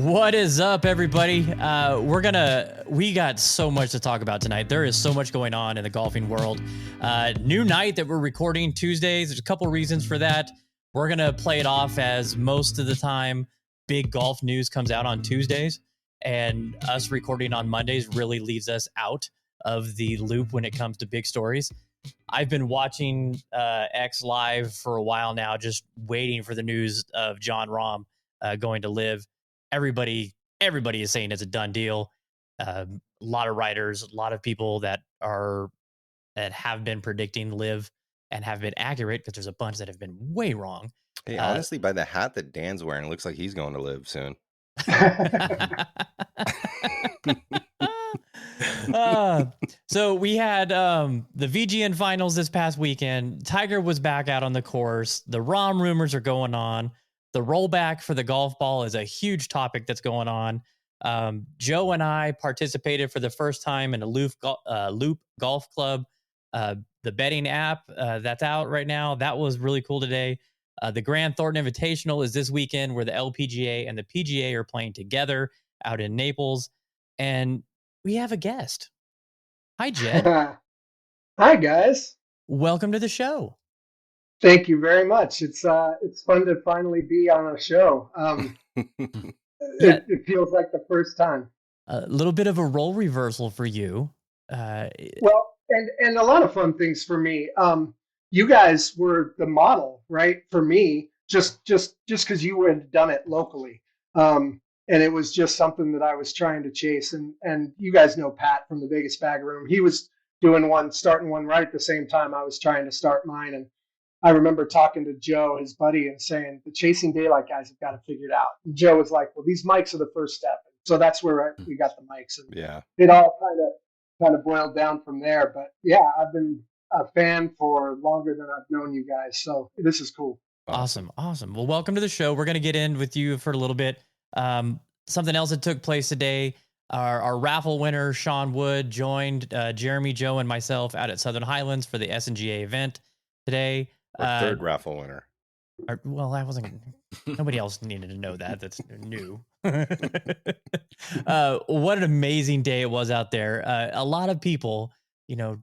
What is up, everybody? We got so much to talk about tonight. There is so much going on in the golfing world. New night that we're recording Tuesdays. There's a couple reasons for that. We're going to play it off as most of the time big golf news comes out on Tuesdays, and us recording on Mondays really leaves us out of the loop when it comes to big stories. I've been watching X Live for a while now, just waiting for the news of John Rahm going to live. Everybody is saying it's a done deal. A lot of writers, a lot of people that have been predicting live and have been accurate, because there's a bunch that have been way wrong. Hey, honestly, by the hat that Dan's wearing, it looks like he's going to live soon. So we had the VGN finals this past weekend. Tiger was back out on the course. The Rahm rumors are going on. The rollback for the golf ball is a huge topic that's going on. Joe and I participated for the first time in a Loop Golf Club, the betting app that's out right now. That was really cool today. The Grant Thornton Invitational is this weekend, where the LPGA and the PGA are playing together out in Naples. And we have a guest. Hi, Jed. Hi, guys. Welcome to the show. Thank you very much. It's fun to finally be on a show. It feels like the first time. A little bit of a role reversal for you. Well, and a lot of fun things for me. You guys were the model, right? For me, just because you had done it locally. And it was just something that I was trying to chase. And you guys know Pat from the Vegas Bag Room. He was starting one right at the same time I was trying to start mine. And I remember talking to Joe, his buddy, and saying, the Chasing Daylight guys have got to figure it out. And Joe was like, well, these mics are the first step. So that's where we got the mics. And yeah, it all kind of boiled down from there. But yeah, I've been a fan for longer than I've known you guys. So this is cool. Awesome. Well, welcome to the show. We're going to get in with you for a little bit. Something else that took place today, our raffle winner, Sean Wood, joined Jeremy, Joe, and myself out at Southern Highlands for the SNGA event today. Our third raffle winner. Well, I wasn't. Nobody else needed to know that. That's new. What an amazing day it was out there. A lot of people,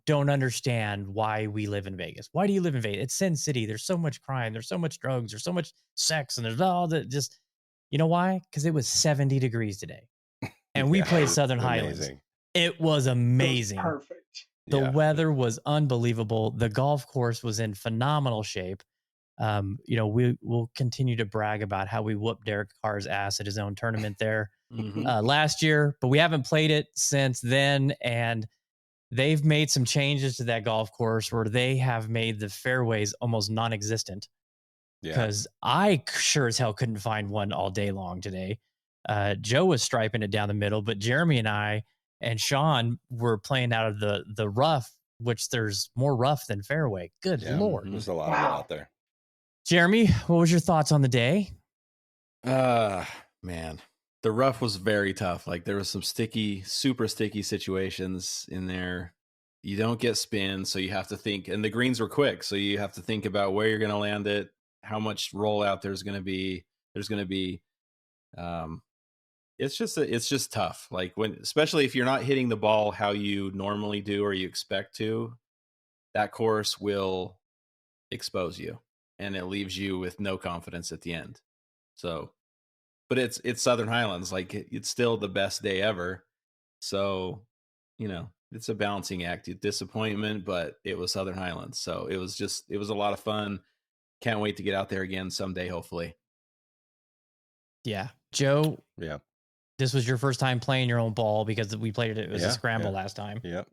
don't understand why we live in Vegas. Why do you live in Vegas? It's Sin City. There's so much crime. There's so much drugs. There's so much sex, and there's all that. Just, you know why? Because it was 70 degrees today, and we played Southern Highlands. It was amazing. It was perfect. The weather was unbelievable. The golf course was in phenomenal shape. We'll continue to brag about how we whooped Derek Carr's ass at his own tournament there last year, but we haven't played it since then. And they've made some changes to that golf course where they have made the fairways almost non-existent. Because I sure as hell couldn't find one all day long today. Joe was striping it down the middle, but Jeremy and I and Sean were playing out of the rough, which there's more rough than fairway. Good Lord. There's a lot of it out there. Jeremy, what was your thoughts on the day? Man, the rough was very tough. Like, there was some super sticky situations in there. You don't get spin, so you have to think, and the greens were quick, so you have to think about where you're going to land it, how much rollout there's going to be. It's just tough. Like, especially if you're not hitting the ball how you normally do or you expect to, that course will expose you, and it leaves you with no confidence at the end. So, but it's Southern Highlands. Like, it's still the best day ever. So, it's a balancing act. Disappointment, but it was Southern Highlands. So it was a lot of fun. Can't wait to get out there again someday, hopefully. Yeah. Joe. Yeah. This was your first time playing your own ball, because we played it. It was a scramble last time. Yeah.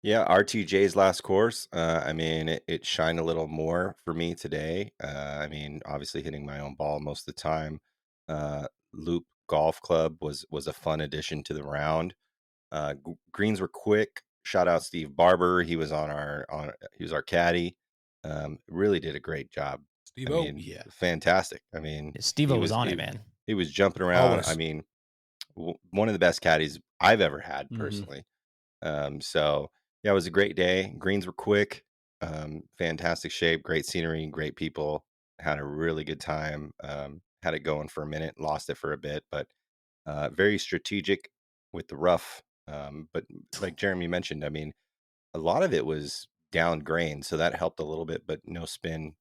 RTJ's last course. It shined a little more for me today. Obviously hitting my own ball most of the time. Loop Golf Club was a fun addition to the round. Greens were quick. Shout out Steve Barber. He was he was our caddy. Really did a great job. Steve-O. Fantastic. Steve-O was on it, man. He was jumping around. Always. One of the best caddies I've ever had personally. It was a great day. Greens were quick. Fantastic shape, great scenery, great people. Had a really good time. Had it going for a minute, lost it for a bit, but very strategic with the rough. But like Jeremy mentioned, I mean, a lot of it was down grain, so that helped a little bit, but no spin.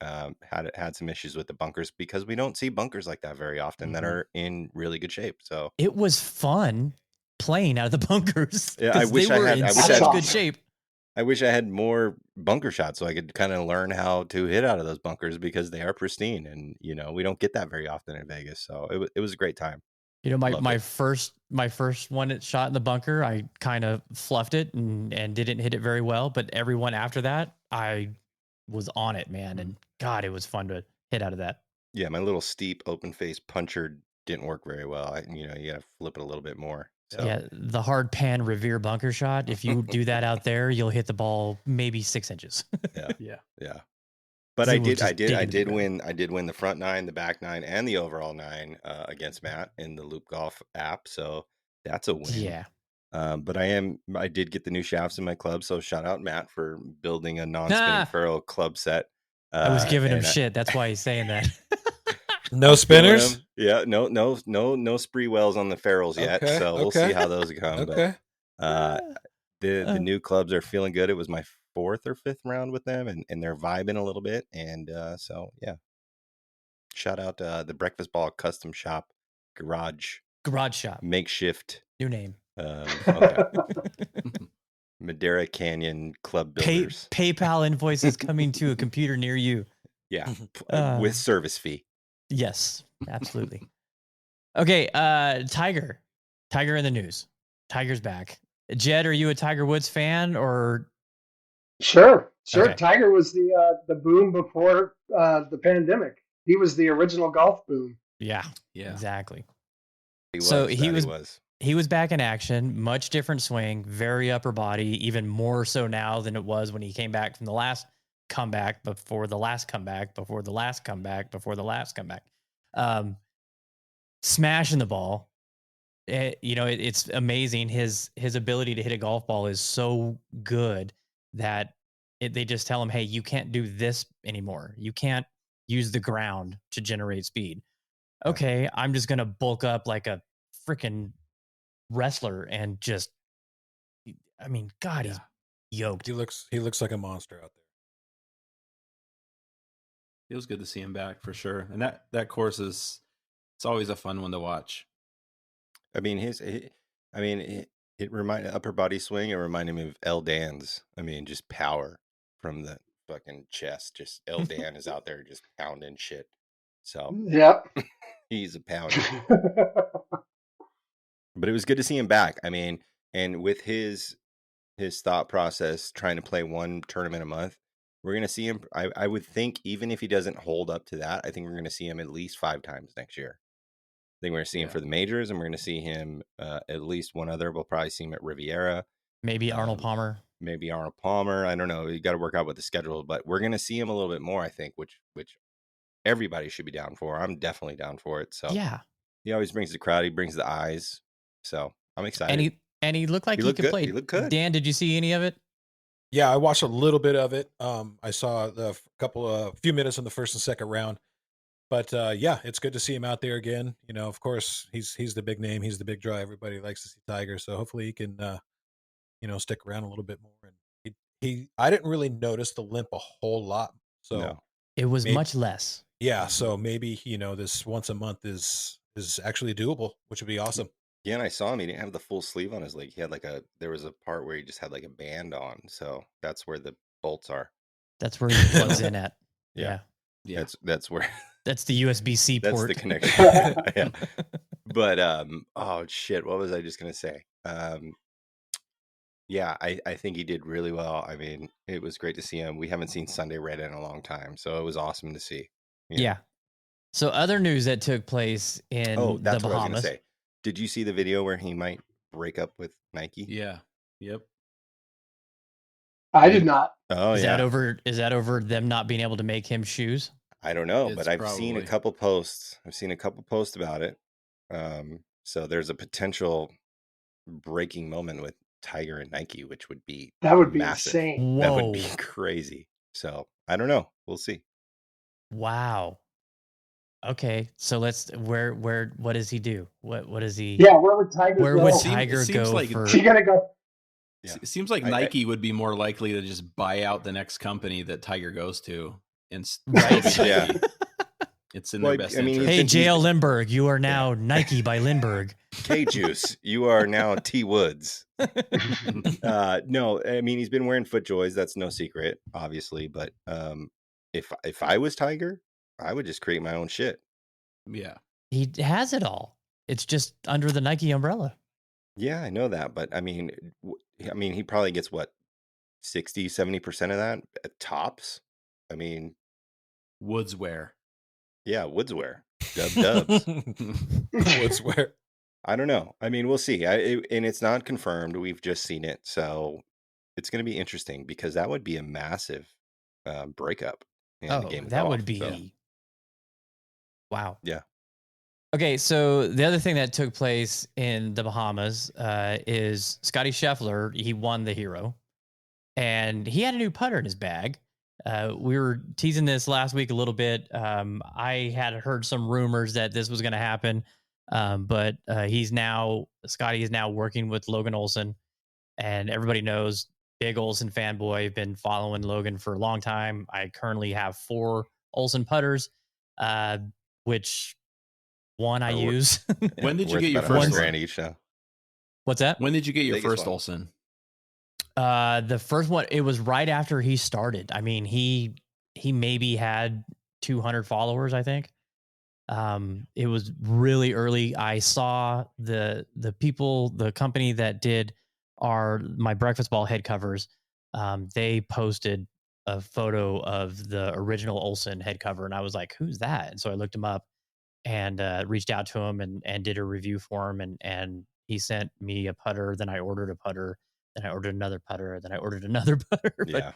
Had some issues with the bunkers because we don't see bunkers like that very often that are in really good shape. So it was fun playing out of the bunkers yeah, I because they wish I were had. in I wish I such had. good shape. I wish I had more bunker shots so I could kind of learn how to hit out of those bunkers because they are pristine, and we don't get that very often in Vegas. So it was a great time. You know, my Loved my it. first one it shot in the bunker, I kind of fluffed it and didn't hit it very well. But everyone after that, I was on it, man, and God, it was fun to hit out of that. Yeah, my little steep open face puncher didn't work very well. You got to flip it a little bit more. So Yeah, the hard pan Revere bunker shot. If you do that out there, you'll hit the ball maybe 6 inches. yeah. But It I will did just dig into the ground. win the front 9, the back 9, and the overall 9 against Matt in the Loop Golf app. So that's a win. Yeah. But I did get the new shafts in my club. So shout out Matt for building a non-spinning ferrule club set. I was giving him shit. That's why he's saying that. No spinners? Yeah, no spree wells on the ferrules yet. Okay, So we'll see how those come. Okay. But the new clubs are feeling good. It was my 4th or 5th round with them, and they're vibing a little bit. And so yeah, shout out the Breakfast Ball Custom Shop Garage Shop, makeshift new name. Okay. Madera Canyon Club Builders. PayPal invoices coming to a computer near you. Yeah, with service fee. Yes, absolutely. Okay, Tiger in the news. Tiger's back. Jed, are you a Tiger Woods fan or? Sure. Okay. Tiger was the boom before the pandemic. He was the original golf boom. Yeah, exactly. He was back in action, much different swing, very upper body, even more so now than it was when he came back from the last comeback, before the last comeback, before the last comeback, before the last comeback. Smashing the ball. It's amazing. His ability to hit a golf ball is so good that they just tell him, hey, you can't do this anymore. You can't use the ground to generate speed. Okay, I'm just going to bulk up like a freaking wrestler and just, I mean, God, he's yoked. He looks like a monster out there. Feels good to see him back for sure. And that course it's always a fun one to watch. I mean, it reminded upper body swing. It reminded me of El Dan's. I mean, just power from the fucking chest. Just El Dan is out there just pounding shit. So yep, he's a pounder. But it was good to see him back. I mean, and with his thought process, trying to play one tournament a month, we're going to see him. I would think even if he doesn't hold up to that, I think we're going to see him at least 5 times next year. I think we're going to see him for the majors, and we're going to see him at least one other. We'll probably see him at Riviera. Maybe Arnold Palmer. I don't know. You got to work out with the schedule, but we're going to see him a little bit more, I think, which everybody should be down for. I'm definitely down for it. So yeah, he always brings the crowd. He brings the eyes. So I'm excited. And he looked like he could play. He looked good. Dan, did you see any of it? Yeah, I watched a little bit of it. I saw a few minutes in the first and second round. But yeah, it's good to see him out there again. Of course, he's the big name. He's the big draw. Everybody likes to see Tiger. So hopefully he can, stick around a little bit more. And I didn't really notice the limp a whole lot. So no. It was much less. Yeah. So maybe, this once a month is actually doable, which would be awesome. Yeah, and I saw him. He didn't have the full sleeve on his leg. He had there was a part where he just had like a band on. So that's where the bolts are. That's where he plugs in at. Yeah. That's where. That's the USB-C port. That's the connection. Yeah. But oh shit, what was I just gonna say? Yeah, I think he did really well. I mean, it was great to see him. We haven't seen Sunday Red in a long time, so it was awesome to see. Yeah. So other news that took place in that's the Bahamas. What I was gonna say. Did you see the video where he might break up with Nike? Yeah. Yep. I did not. Oh, is that over them not being able to make him shoes? I don't know, but I've seen a couple posts. About it. So there's a potential breaking moment with Tiger and Nike, which would be massive. Insane. Whoa. That would be crazy. So I don't know. We'll see. Wow. Okay, so what does he do? What does he? Yeah, where would Tiger Where go? would It Tiger seems go like- for? He gonna go? Yeah. It seems like I- Nike would be more likely to just buy out the next company that Tiger goes to, and Right. still be Yeah. Nike. It's in Well, their best I mean, interest. Hey, been- JL Lindbergh, you are now Nike by Lindbergh. K Juice, you are now T Woods. No, I mean he's been wearing FootJoys. That's no secret, obviously. But if I was Tiger, I would just create my own shit. Yeah. He has it all. It's just under the Nike umbrella. Yeah, I know that, but I mean, he probably gets what 60-70% of that at tops. I mean, Woodswear. yeah, Woodswear, dubs. Woodswear. I don't know. I mean, we'll see. And it's not confirmed. We've just seen it, so it's going to be interesting because that would be a massive breakup in the game of that golf. would be. So, Wow. yeah. Okay, so the other thing that took place in the Bahamas is Scotty Scheffler. He won the Hero, and he had a new putter in his bag. We were teasing this last week a little bit. I had heard some rumors that this was going to happen, but Scotty is now working with Logan Olson, and everybody knows big Olson fanboy. Been following Logan for a long time. I currently have 4 Olson putters, which one I use. When did you Worth get your about first $100,000 one? each now. What's that? When did you get your Biggest first one. Olson? The first one, it was right after he started. I mean, he maybe had 200 followers, I think. It was really early. I saw the company that did my breakfast ball head covers. They posted a photo of the original Olson head cover, and I was like, "Who's that?" And so I looked him up and reached out to him and did a review for him, and he sent me a putter. Then I ordered a putter. Then I ordered another putter. Then I ordered another putter. Yeah,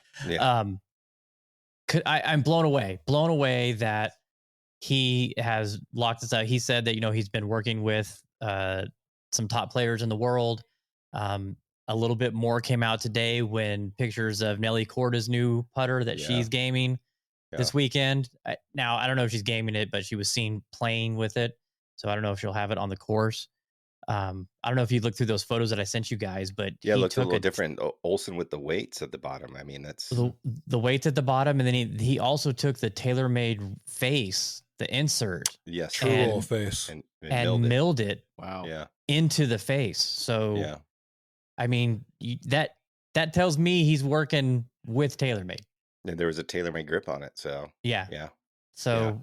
I'm blown away that he has locked this out. He said that, he's been working with some top players in the world. A little bit more came out today when pictures of Nelly Corda's new putter that she's gaming this weekend. Now, I don't know if she's gaming it, but she was seen playing with it. So I don't know if she'll have it on the course. I don't know if you looked through those photos that I sent you guys, but yeah, it he looks a took little different. Olson with the weights at the bottom. I mean, that's the weights at the bottom, and then he also took the TaylorMade face, the insert, yes, True little face. and milled it Wow. Yeah, into the face. So yeah. I mean, that tells me he's working with TaylorMade. And there was a TaylorMade grip on it. So Yeah. yeah. So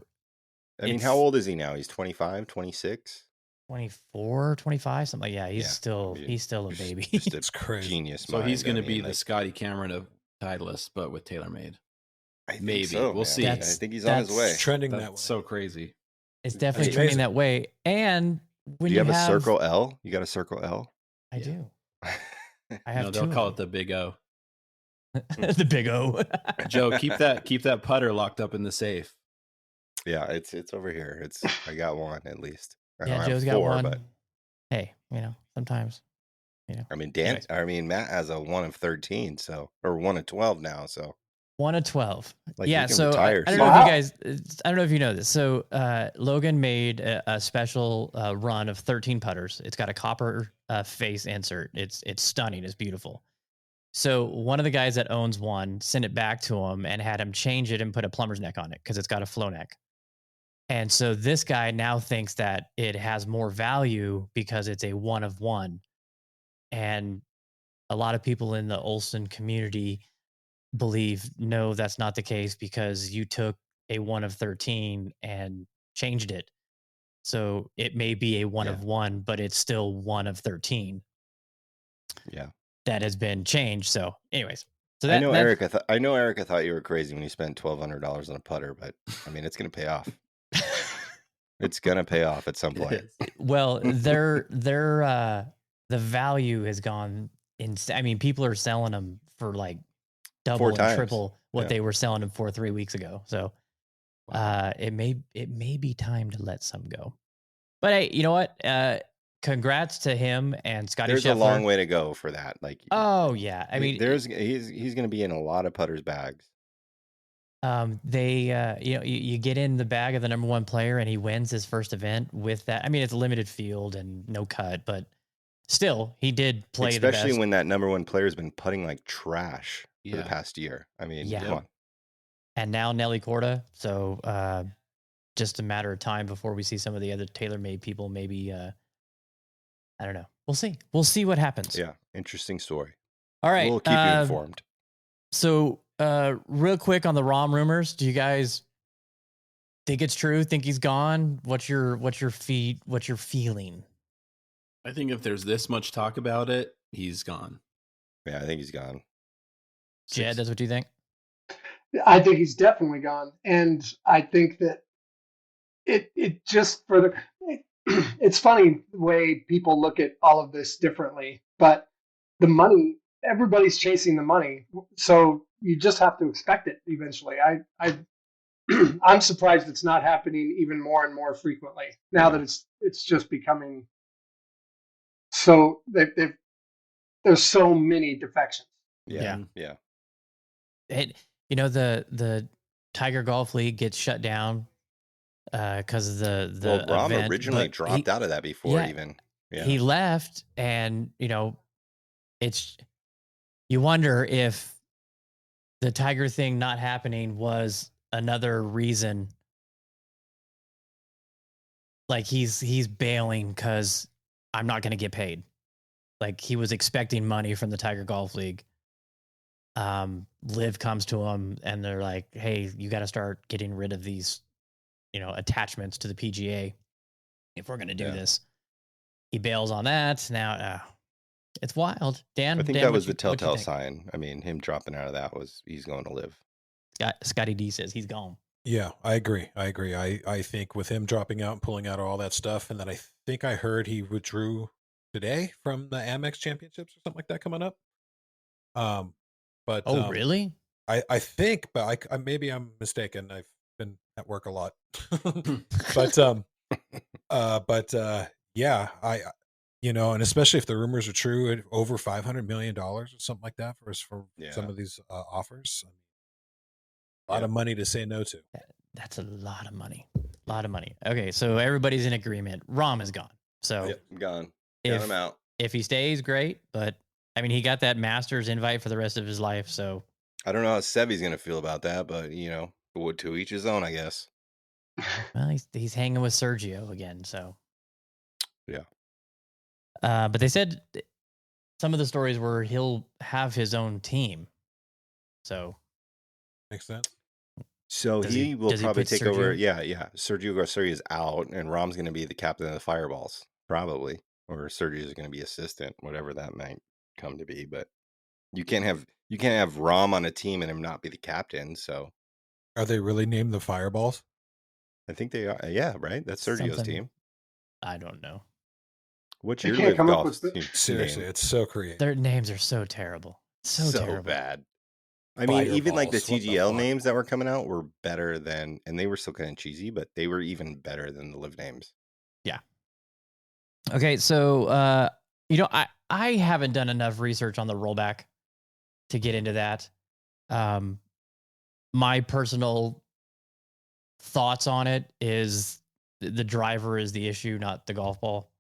I mean, how old is he now? He's 25, 26? 24, 25, something like that. He's Yeah. he's still a baby. Just a It's crazy. genius. So he's going to be be the Scotty Cameron of Titleist, but with TaylorMade. maybe. We'll man. see. I think he's on his way. Trending that way. That's so crazy. It's definitely That's trending amazing. that way. And when Do you have a Circle L? You got a Circle L? I Yeah. do. I have No, two. they'll call it the Big O. the big O. Joe, keep that putter locked up in the safe. Yeah, it's over here. I got one at least. I don't Yeah, have Joe's got 4, one. but Hey, sometimes. I mean, Anyways. Matt has a 1 of 13, or 1 of 12 now. So 1 of 12. like, Yeah, he can so retire I don't soon. know if you guys, I don't know if you know this. So Logan made a special run of 13 putters. It's got a copper face insert. It's stunning. It's beautiful. So one of the guys that owns one sent it back to him and had him change it and put a plumber's neck on it because it's got a flow neck. And so this guy now thinks that it has more value because it's a 1 of 1. And a lot of people in the Olson community believe, no, that's not the case because you took a 1 of 13 and changed it. So it may be a 1 of 1, but it's still 1 of 13. Yeah. That has been changed. So anyways, so I know Erica thought you were crazy when you spent $1,200 on a putter, but I mean, it's going to pay off. It's going to pay off at some point. Well, the value has gone insane. I mean, people are selling them for like double 4 and times. triple what Yeah. they were selling them for 3 weeks ago. So it may be time to let some go. But hey, you know what? Congrats to him and Scotty There's Scheffler. a long way to go for that. Like, Oh yeah, I mean, he's going to be in a lot of putters bags. they you get in the bag of the number one player and he wins his first event with that. I mean, it's a limited field and no cut, but still, he did play the Especially best. when that number one player has been putting like trash for the Yeah. past year. I mean, Yeah. come on. And now Nelly Corda. So just a matter of time before we see some of the other TaylorMade people. Maybe I don't know. We'll see. We'll see what happens. Yeah, interesting story. All right. We'll keep you informed. So real quick on the Rahm rumors, do you guys think it's true? Think he's gone? What's your feeling? I think if there's this much talk about it, he's gone. Yeah, I think he's gone. Jed, that's what you think? I think he's definitely gone, and I think that it just for the. It's funny the way people look at all of this differently, but the money, everybody's chasing the money, so you just have to expect it eventually. I'm surprised it's not happening even more and more frequently now that it's just becoming so there's so many defections. Yeah. It, the Tiger Golf League gets shut down because of the Rahm event, originally but dropped out of that before even. Yeah. He left, and it's you wonder if the Tiger thing not happening was another reason. Like he's bailing because I'm not going to get paid. Like he was expecting money from the Tiger Golf League. Liv comes to him and they're like, "Hey, you got to start getting rid of these, attachments to the PGA if we're going to do this." He bails on that. Now, it's wild. Dan, I think Dan, that was the telltale sign. I mean, him dropping out of that was he's going to Live. Scotty D says he's gone. Yeah, I agree. I think with him dropping out and pulling out all that stuff, and then I think I heard he withdrew today from the Amex Championships or something like that coming up. But really? I think, but I maybe I'm mistaken. I've been at work a lot, but yeah, and especially if the rumors are true, over $500 million or something like that for some of these offers. A lot of money to say no to. That's a lot of money. A lot of money. Okay, so everybody's in agreement. Rahm is gone. So gone. Got him out. If he stays, great. But I mean, he got that Masters invite for the rest of his life. So I don't know how Sevy's going to feel about that, but to each his own, I guess. Well, he's hanging with Sergio again. So yeah. But they said some of the stories were he'll have his own team. So makes sense. So he will probably take over. Yeah. Sergio Garcia is out, and Rahm's going to be the captain of the Fireballs, probably, or Sergio's going to be assistant, whatever that might come to be. But you can't have Rahm on a team and him not be the captain. So, are they really named the Fireballs? I think they are. Yeah, right. That's Sergio's team. I don't know. What's your Live Golf team? Seriously, it's so creative. Their names are so terrible. So terrible. Bad. I mean, even like the TGL names that were coming out were better than, and they were still kind of cheesy, but they were even better than the Live names. Yeah. Okay, so I haven't done enough research on the rollback to get into that. My personal thoughts on it is the driver is the issue, not the golf ball.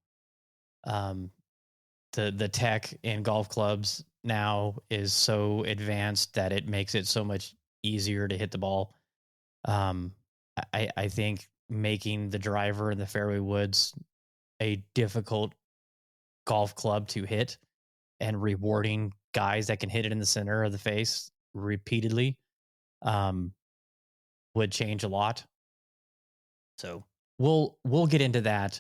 The tech in golf clubs now is so advanced that it makes it so much easier to hit the ball. I think making the driver in the fairway woods a difficult golf club to hit and rewarding guys that can hit it in the center of the face repeatedly would change a lot. So we'll get into that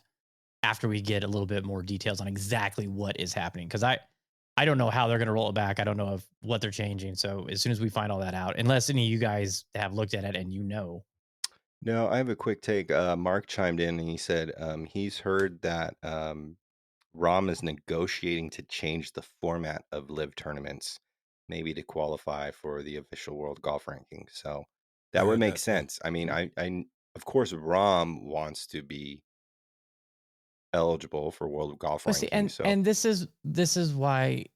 after we get a little bit more details on exactly what is happening, because I don't know how they're going to roll it back. I don't know what they're changing. So as soon as we find all that out, unless any of you guys have looked at it and No, I have a quick take. Mark chimed in and he said he's heard that Rahm is negotiating to change the format of Live tournaments, maybe to qualify for the official world golf ranking. So that would make sense. I mean, I of course Rahm wants to be eligible for world golf ranking. And this is why,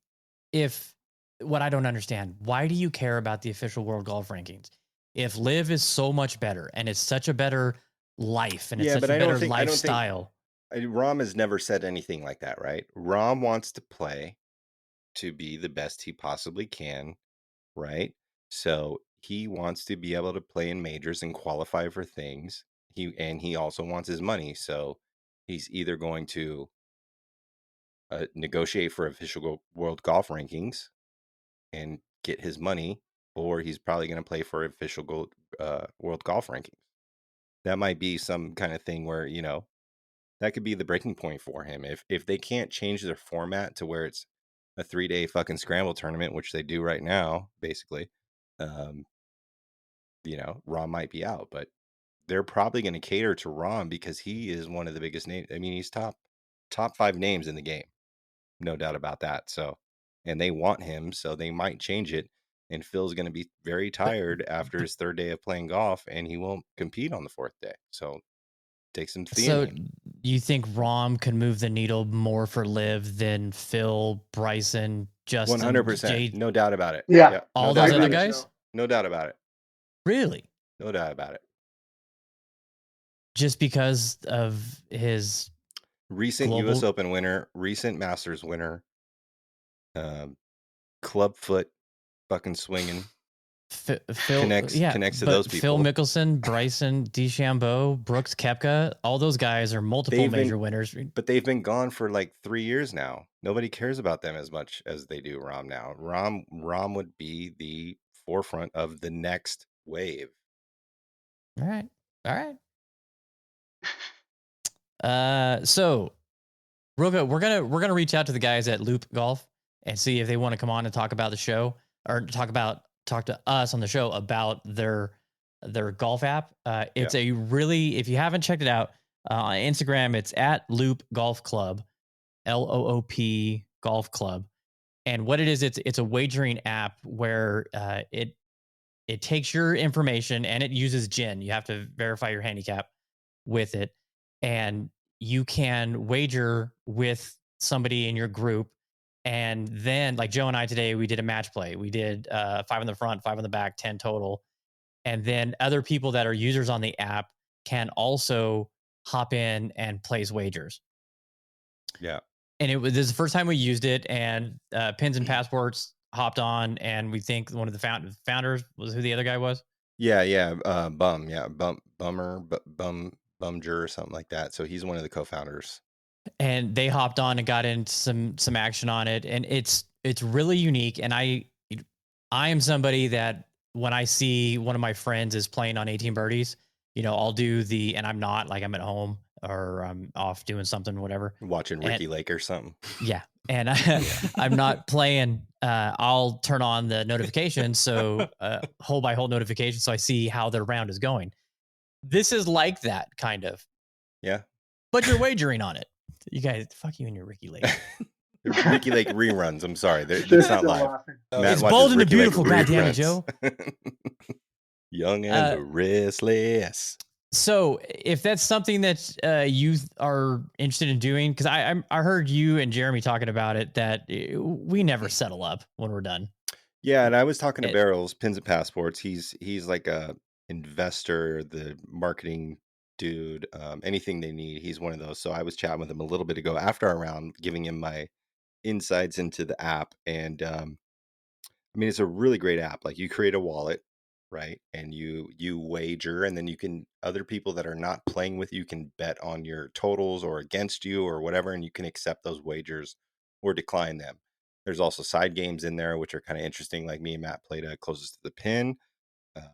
what I don't understand, why do you care about the official world golf rankings? if live is so much better and it's such a better life and it's Yeah, such but a I don't better think lifestyle. Rahm has never said anything like that, right? Rahm wants to play to be the best he possibly can, right? So he wants to be able to play in majors and qualify for things. He also wants his money, so he's either going to negotiate for official world golf rankings and get his money, or he's probably going to play for official world golf rankings. That might be some kind of thing where, that could be the breaking point for him. If they can't change their format to where it's a 3-day fucking scramble tournament, which they do right now, basically, um, Rahm might be out, but they're probably going to cater to Rahm because he is one of the biggest names. I mean, he's top 5 names in the game, no doubt about that. So, and they want him, so they might change it. And Phil's going to be very tired after his 3rd day of playing golf, and he won't compete on the 4th day. So, take some So theanine. you think Rahm can move the needle more for live than Phil, Bryson, Justin, 100%, Jade, no doubt about it. Yeah, Yeah, no all doubt those I other about agree it. with guys? Joe. No doubt about it. Really? No doubt about it. Just because of his Recent global U.S. Open winner, recent Masters winner, club foot, fucking swinging. Phil, Connects to those but Phil people. Mickelson, Bryson DeChambeau, Brooks Koepka, all those guys are multiple They've major been, winners. but they've been gone for like 3 years now. Nobody cares about them as much as they do Rahm now. Rahm would be the forefront of the next wave. All right, all right. So real good, we're gonna reach out to the guys at Loop Golf and see if they want to come on and talk about the show or talk to us on the show about their golf app. It's a really, if you haven't checked it out on Instagram, it's at Loop Golf Club, LOOP Golf Club. And what it is, it's a wagering app where it takes your information and it uses GIN. You have to verify your handicap with it, and you can wager with somebody in your group. And then, like Joe and I today, we did a match play. We did 5 on the front, 5 on the back, 10 total. And then other people that are users on the app can also hop in and place wagers. Yeah. And this is the first time we used it, and Pins and Passports hopped on, and we think one of the founders was who the other guy was. Yeah. Bumger or something like that. So he's one of the co-founders. And they hopped on and got into some action on it, and it's really unique. And I am somebody that when I see one of my friends is playing on 18 birdies, I'll do and I'm not, like, I'm at home or I'm off doing something, whatever. Watching Ricky Lake or something. Yeah. And I'm not playing. I'll turn on the notifications. So hole by hole notification. So I see how their round is going. This is like that kind of. Yeah. But you're wagering on it. You guys, fuck you and your Ricky Lake. Ricky Lake reruns. I'm sorry. It's not live. It's bold and beautiful. Goddamn it, Joe. Young and restless. So if that's something that you are interested in doing, because I heard you and Jeremy talking about it, that we never settle up when we're done. Yeah, and I was talking to Barrels, Pins and Passports. He's like a investor, the marketing dude, anything they need. He's one of those. So I was chatting with him a little bit ago after our round, giving him my insights into the app. And I mean, it's a really great app. Like, you create a wallet, right? And you wager, and then other people that are not playing with you can bet on your totals or against you or whatever, and you can accept those wagers or decline them. There's also side games in there, which are kind of interesting. Like, me and Matt played a closest to the pin,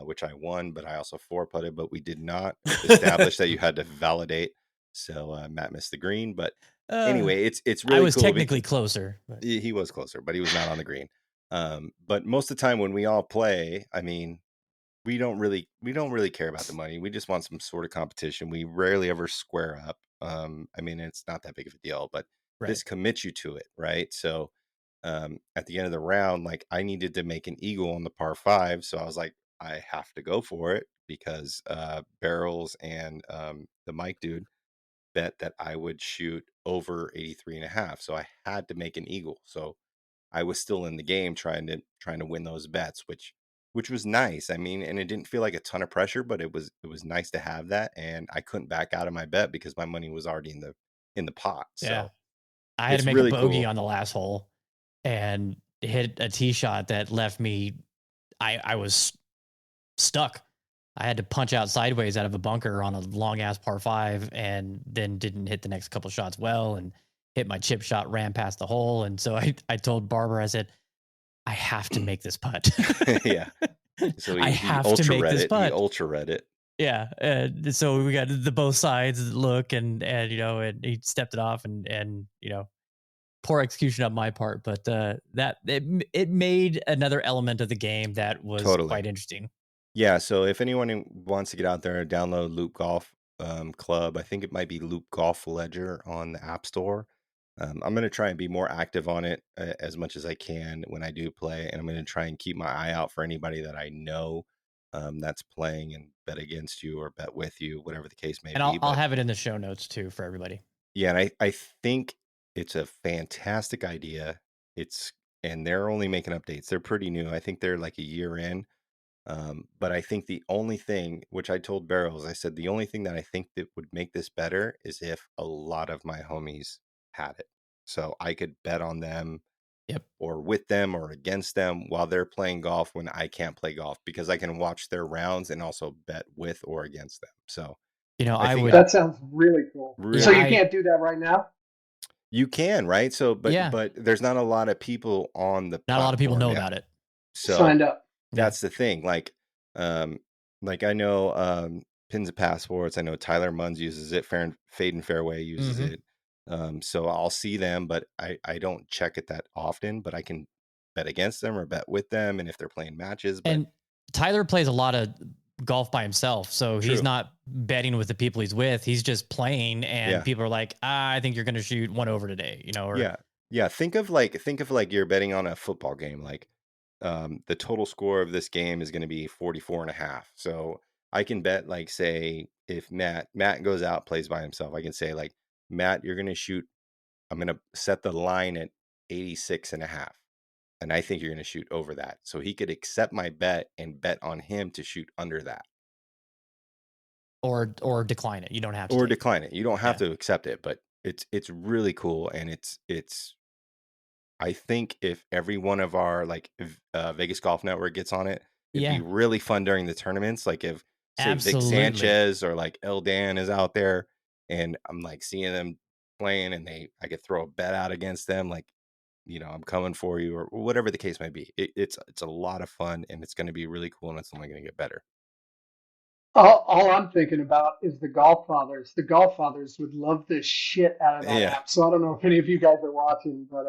which I won, but I also 4-putted, but we did not establish that you had to validate. So Matt missed the green, but anyway, it's really cool. I was technically closer. But he was closer, but he was not on the green. But most of the time when we all play, I mean, we don't really care about the money. We just want some sort of competition. We rarely ever square up. I mean, it's not that big of a deal, but this commits you to it, right? So at the end of the round, like, I needed to make an eagle on the par 5, so I was like, I have to go for it, because Barrels and the Mike dude bet that I would shoot over 83.5, so I had to make an eagle. So I was still in the game trying to win those bets, which which was nice. I mean, and it didn't feel like a ton of pressure, but it was nice to have that. And I couldn't back out of my bet because my money was already in the pot. Yeah. So I had to it's make a really bogey cool. on the last hole and hit a tee shot that left me. I was stuck. I had to punch out sideways out of a bunker on a long ass par 5, and then didn't hit the next couple shots well, and hit my chip shot, ran past the hole. And so I told Barbara, I said, I have to make this putt. Yeah. So I he have to ultra make read this it. He putt. ultra read it. Yeah. So we got the both sides look, and and he stepped it off, and poor execution on my part, but that it made another element of the game that was Totally. quite interesting. Yeah. So if anyone wants to get out there and download Loop Golf Club, I think it might be Loop Golf Ledger on the App Store. I'm going to try and be more active on it as much as I can when I do play. And I'm going to try and keep my eye out for anybody that I know that's playing and bet against you or bet with you, whatever the case may And be. I'll have it in the show notes too for everybody. Yeah. And I think it's a fantastic idea. And they're only making updates. They're pretty new. I think they're like a year in. But I think the only thing, which I told Barrels, I said, the only thing that I think that would make this better is if a lot of my homies had it. So I could bet on them or with them or against them while they're playing golf when I can't play golf, because I can watch their rounds and also bet with or against them. So, I would. That sounds really cool. Really, so you can't do that right now? You can, right? So, but there's not a lot of people on the Not a lot of people know yet. about it. So signed up. That's the thing. Like I know Pins of Passports. I know Tyler Munns uses it. Fade and Fairway uses it. So I'll see them, but I don't check it that often. But I can bet against them or bet with them, and if they're playing matches. But and Tyler plays a lot of golf by himself, so he's not betting with the people he's with. He's just playing, and people are like, I think you're going to shoot one over today, or yeah. Think of like you're betting on a football game. Like the total score of this game is going to be 44.5. So I can bet, like, say if Matt goes out, plays by himself, I can say, like, Matt, you're going to shoot, I'm going to set the line at 86.5. And I think you're going to shoot over that. So he could accept my bet and bet on him to shoot under that. Or decline it. You don't have to. Or decline it. You don't have to accept it, but it's really cool. And it's I think if every one of our Vegas Golf Network gets on it, it'd be really fun during the tournaments. Like if say Vic Sanchez or like El Dan is out there and I'm like seeing them playing and I could throw a bet out against them, like, I'm coming for you or whatever the case may be. It's a lot of fun and it's going to be really cool and it's only going to get better. All I'm thinking about is the Golf Fathers. The Golf Fathers would love the shit out of that app. So I don't know if any of you guys are watching, but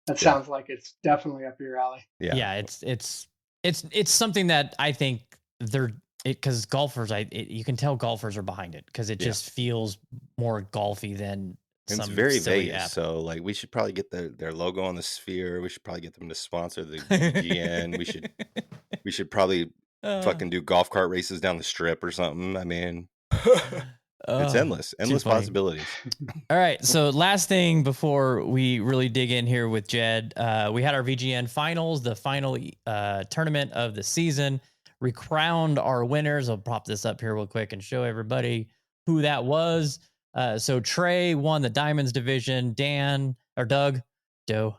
that sounds like it's definitely up your alley. Yeah, it's something that I think because golfers, you can tell golfers are behind it because it just feels more golfy than it's very Vegas. App. So like we should probably get their logo on the sphere. We should probably get them to sponsor the GN. we should probably fucking do golf cart races down the strip or something. I mean, it's endless possibilities. All right. So last thing before we really dig in here with Jed, we had our VGN finals, the final tournament of the season. We crowned our winners. I'll prop this up here real quick and show everybody who that was. So Trey won the Diamonds division. Doug Doe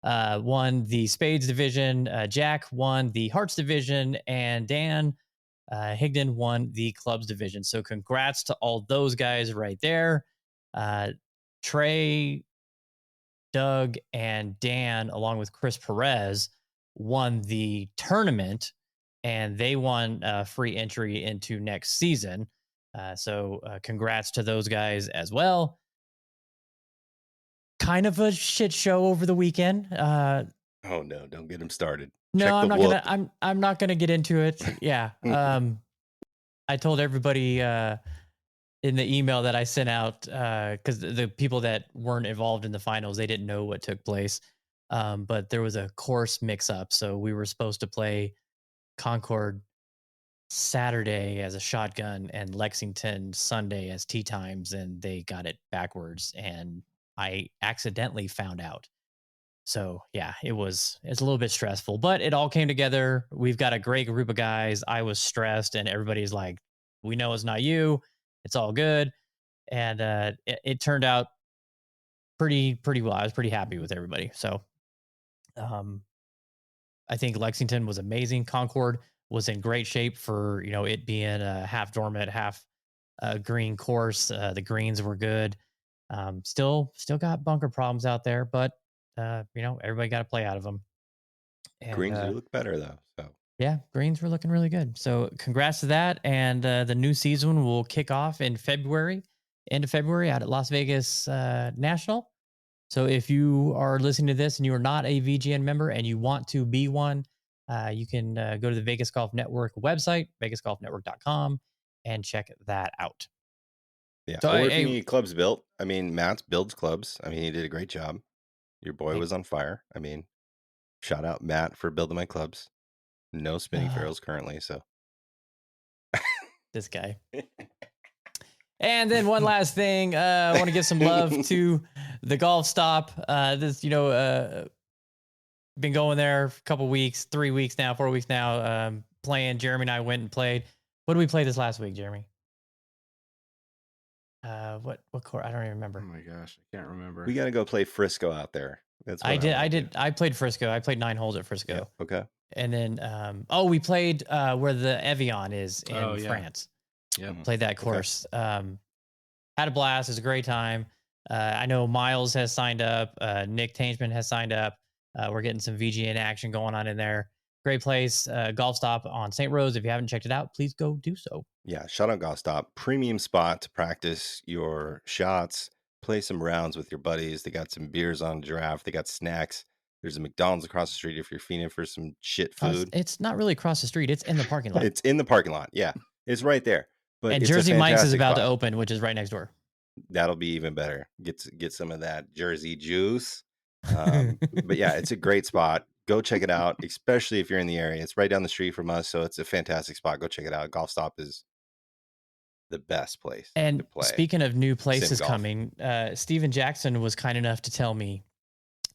won the Spades division. Jack won the Hearts division, and Dan Higdon won the Clubs division. So congrats to all those guys right there. Trey, Doug, and Dan, along with Chris Perez, won the tournament, and they won free entry into next season. So congrats to those guys as well. Kind of a shit show over the weekend. Oh no, don't get him started. No, I'm not gonna get into it. Yeah. I told everybody in the email that I sent out, because the people that weren't involved in the finals, they didn't know what took place. But there was a course mix up. So we were supposed to play Concord Saturday as a shotgun and Lexington Sunday as tee times, and they got it backwards, and I accidentally found out. So yeah, it's a little bit stressful, but it all came together. We've got a great group of guys. I was stressed, and everybody's like, "We know it's not you. It's all good." And it turned out pretty well. I was pretty happy with everybody. So, I think Lexington was amazing. Concord was in great shape for it being a half dormant, half green course. The greens were good. Still got bunker problems out there, but everybody got to play out of them. And, Greens do look better though. So yeah, greens were looking really good. So congrats to that. And the new season will kick off in February, end of February, out at Las Vegas National. So if you are listening to this and you are not a VGN member and you want to be one, you can go to the Vegas Golf Network website, vegasgolfnetwork.com, and check that out. yeah. So, or if you need clubs built, I mean, Matt builds clubs. I mean, he did a great job. Your boy was on fire. I mean, shout out Matt for building my clubs. No spinning fairways currently, so this guy. And then one last thing, I want to give some love to the Golf Stop. This, been going there for a couple weeks, 3 weeks now, 4 weeks now, playing. Jeremy and I went and played. What did we play this last week, Jeremy? What course? I don't even remember. Oh my gosh, I can't remember. We got to go play Frisco out there. That's what I did. I played Frisco. I played 9 holes at Frisco. Yeah, okay. And then, we played where the Evian is in France. Yeah, played that course. Okay. Had a blast. It was a great time. I know Miles has signed up. Nick Tangeman has signed up. We're getting some VGN action going on in there. Great place. Golf Stop on St. Rose. If you haven't checked it out, please go do so. Yeah, shout out Golf Stop. Premium spot to practice your shots. Play some rounds with your buddies. They got some beers on Giraffe. They got snacks. There's a McDonald's across the street if you're feeding for some shit food. It's not really across the street. It's in the parking lot. It's in the parking lot. Yeah, it's right there. But and Jersey Mike's is about to open, which is right next door. That'll be even better. Get some of that Jersey juice. But yeah, it's a great spot. Go check it out, especially if you're in the area. It's right down the street from us, so it's a fantastic spot. Go check it out. Golf Stop is the best place and to play. Speaking of new places coming, Steven Jackson was kind enough to tell me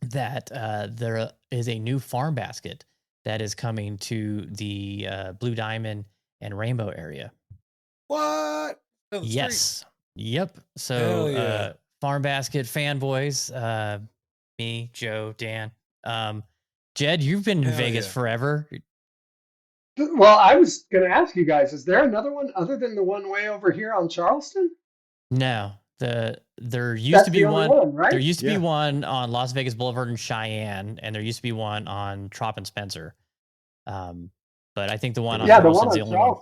that there is a new farm basket that is coming to the Blue Diamond and Rainbow area. What? Yes. Yep. So farm basket fanboys, me, Joe, Dan, Jed, you've been in Vegas forever. Well, I was going to ask you guys, is there another one other than the one way over here on Charleston? No. There used to be one, right? There used to be one on Las Vegas Boulevard in Cheyenne, and there used to be one on Trop and Spencer. But I think the one on Charleston's the only one.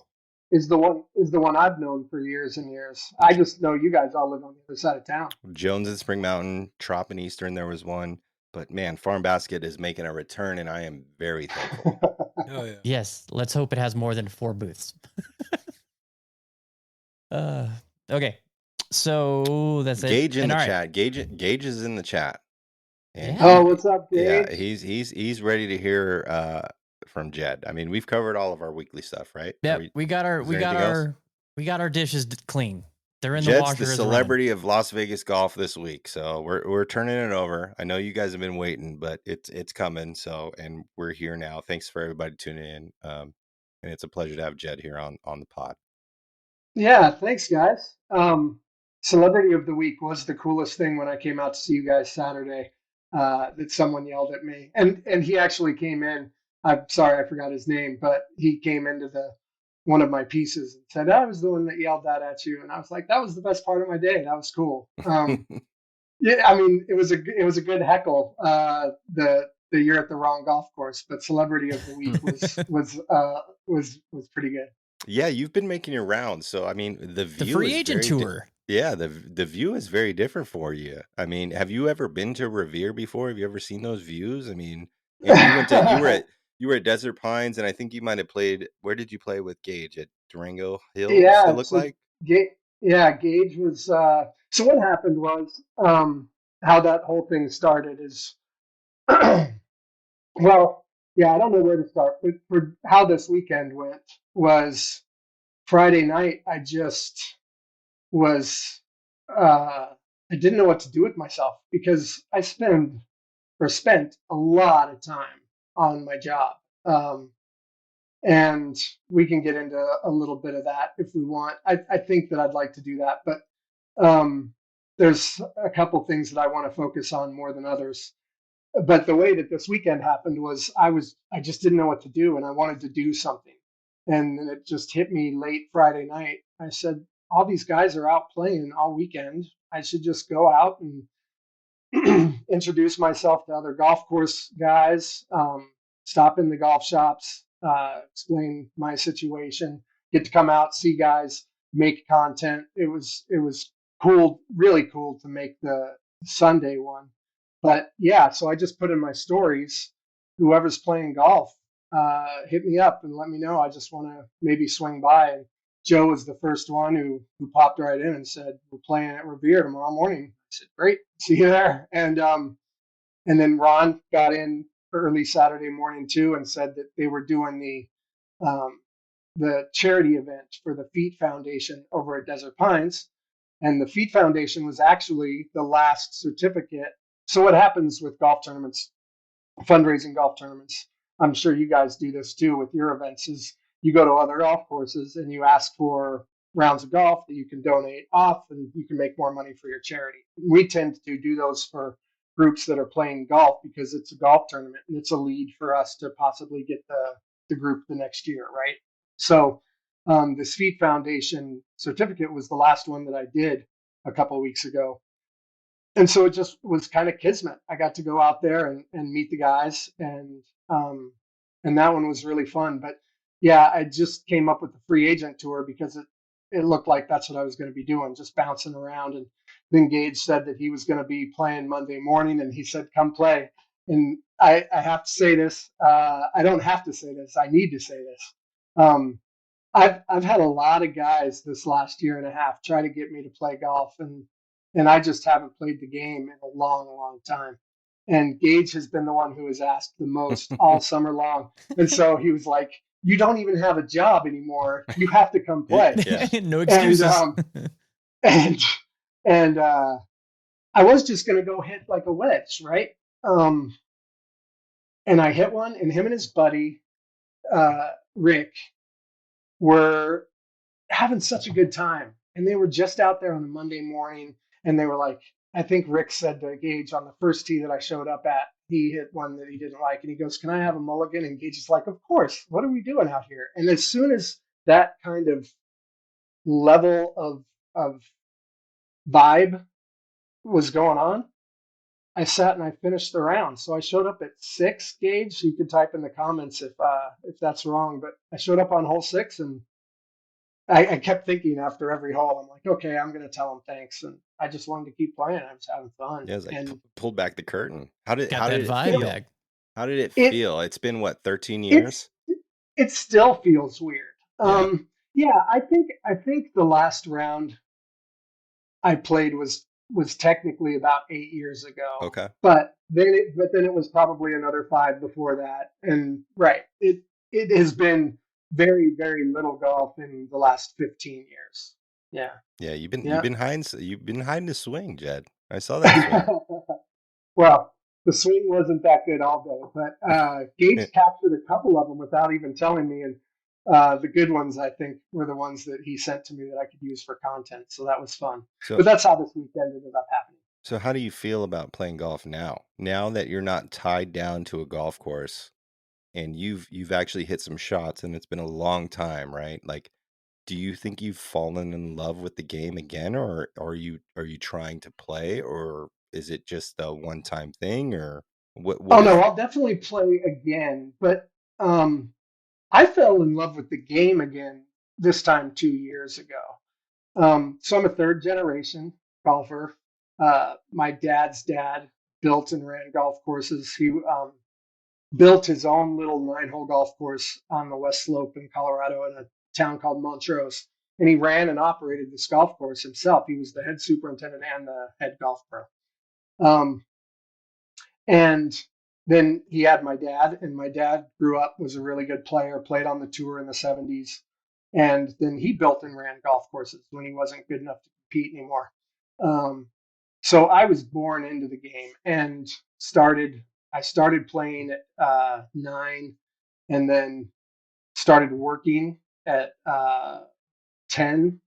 Is the one I've known for years and years. I just know you guys all live on the other side of town. Jones and Spring Mountain, Trop and Eastern, there was one. But man, Farm Basket is making a return, and I am very thankful. Oh, yeah. Yes, let's hope it has more than 4 booths. Okay, so that's it. Gage in the chat. Gage is in the chat. And oh, what's up, Gage? Yeah, he's ready to hear from Jed. I mean, we've covered all of our weekly stuff, right? Yeah, we got our dishes clean. They're in the Jed's washer. The celebrity of Las Vegas golf this week, so we're turning it over. I know you guys have been waiting, but it's coming. So, and we're here now. Thanks for everybody tuning in, and it's a pleasure to have Jed here on the pod. Yeah, thanks, guys. Celebrity of the week was the coolest thing when I came out to see you guys Saturday. That someone yelled at me, and he actually came in. I'm sorry, I forgot his name, but he came into one of my pieces and said, "I was the one that yelled that at you," and I was like, "That was the best part of my day. That was cool." Yeah, I mean, it was a good heckle. The you're at the wrong golf course, but celebrity of the week was pretty good. Yeah, you've been making your rounds, so I mean, the free agent tour. Yeah, the view is very different for you. I mean, have you ever been to Revere before? Have you ever seen those views? I mean, you were at Desert Pines, and I think you might have played. Where did you play with Gage at Durango Hills? Yeah, it looked like. Gage was. So what happened was, how that whole thing started is, well, yeah, I don't know where to start, but for how this weekend went was Friday night. I just was. I didn't know what to do with myself because I spend or spent a lot of time on my job. And we can get into a little bit of that if we want. I think that I'd like to do that, but there's a couple things that I want to focus on more than others. But the way that this weekend happened was I just didn't know what to do, and I wanted to do something. And then it just hit me late Friday night. I said, all these guys are out playing all weekend. I should just go out and introduce myself to other golf course guys, stop in the golf shops, explain my situation, get to come out, see guys, make content. It was cool, really cool to make the Sunday one. But yeah, so I just put in my stories, whoever's playing golf, hit me up and let me know. I just want to maybe swing by. And Joe was the first one who popped right in and said, we're playing at Revere tomorrow morning. I said, great, see you there. And then Ron got in early Saturday morning too and said that they were doing the charity event for the Feet Foundation over at Desert Pines. And the Feet Foundation was actually the last certificate. So what happens with golf tournaments, fundraising golf tournaments, I'm sure you guys do this too with your events, is you go to other golf courses and you ask for rounds of golf that you can donate off and you can make more money for your charity. We tend to do those for groups that are playing golf because it's a golf tournament and it's a lead for us to possibly get the group the next year, right? So this Feet Foundation certificate was the last one that I did a couple of weeks ago. And so it just was kind of kismet. I got to go out there and meet the guys, and that one was really fun. But yeah, I just came up with the free agent tour because it looked like that's what I was going to be doing, just bouncing around. And then Gage said that he was going to be playing Monday morning, and he said, "Come play." And I have to say this. I don't have to say this. I need to say this. I've had a lot of guys this last year and a half try to get me to play golf, and I just haven't played the game in a long, long time. And Gage has been the one who has asked the most all summer long. And so he was like, "You don't even have a job anymore. You have to come play." Yeah. No excuses. And I was just going to go hit like a wedge, right? And I hit one, and him and his buddy Rick were having such a good time. And they were just out there on a Monday morning, and they were like, I think Rick said to Gage on the first tee that I showed up at, he hit one that he didn't like. And he goes, "Can I have a mulligan?" And Gage is like, "Of course. What are we doing out here?" And as soon as that kind of level of vibe was going on, I sat and I finished the round. So I showed up at 6, Gage. You could type in the comments if that's wrong, but I showed up on hole 6, and I kept thinking after every hole, I'm like, okay, I'm going to tell him thanks. And I just wanted to keep playing. I was having fun. Yeah, it was like and pulled back the curtain. How did Got that it vibe feel? back. How did it feel? It's been what, 13 years? It still feels weird. Yeah. Yeah, I think the last round I played was technically about 8 years ago. Okay. But then it was probably another 5 before that. And right, it has been very, very little golf in the last 15 years. Yeah. Yeah, you've been hiding the swing, Jed. I saw that swing. Well, the swing wasn't that good all day, but Gage captured a couple of them without even telling me, and the good ones, I think, were the ones that he sent to me that I could use for content. So that was fun. But that's how this weekend ended up happening. So how do you feel about playing golf now? Now that you're not tied down to a golf course, and you've actually hit some shots, and it's been a long time, right? Like, do you think you've fallen in love with the game again, or are you trying to play, or is it just a one-time thing, or what? Oh no, I'll definitely play again. But I fell in love with the game again this time 2 years ago. So I'm a third generation golfer. My dad's dad built and ran golf courses. He built his own little 9-hole golf course on the West Slope in Colorado in a town called Montrose. And he ran and operated this golf course himself. He was the head superintendent and the head golf pro. And then he had my dad, and my dad grew up, was a really good player, played on the tour in the 70s. And then he built and ran golf courses when he wasn't good enough to compete anymore. So I was born into the game and I started playing at 9, and then started working at 10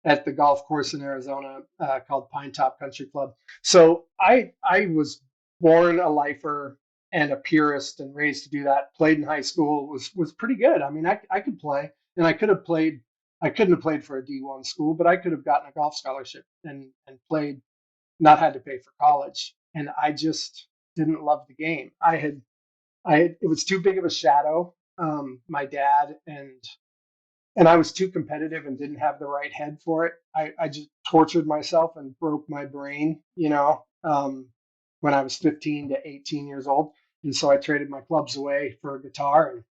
at the golf course in Arizona called Pine Top Country Club. So I was born a lifer and a purist and raised to do that. Played in high school, was pretty good. I mean, I could play, and I could have played. I couldn't have played for a D1 school, but I could have gotten a golf scholarship and played, not had to pay for college. And I just didn't love the game. It was too big of a shadow. My dad and I was too competitive and didn't have the right head for it. I just tortured myself and broke my brain, when I was 15 to 18 years old. And so I traded my clubs away for a guitar.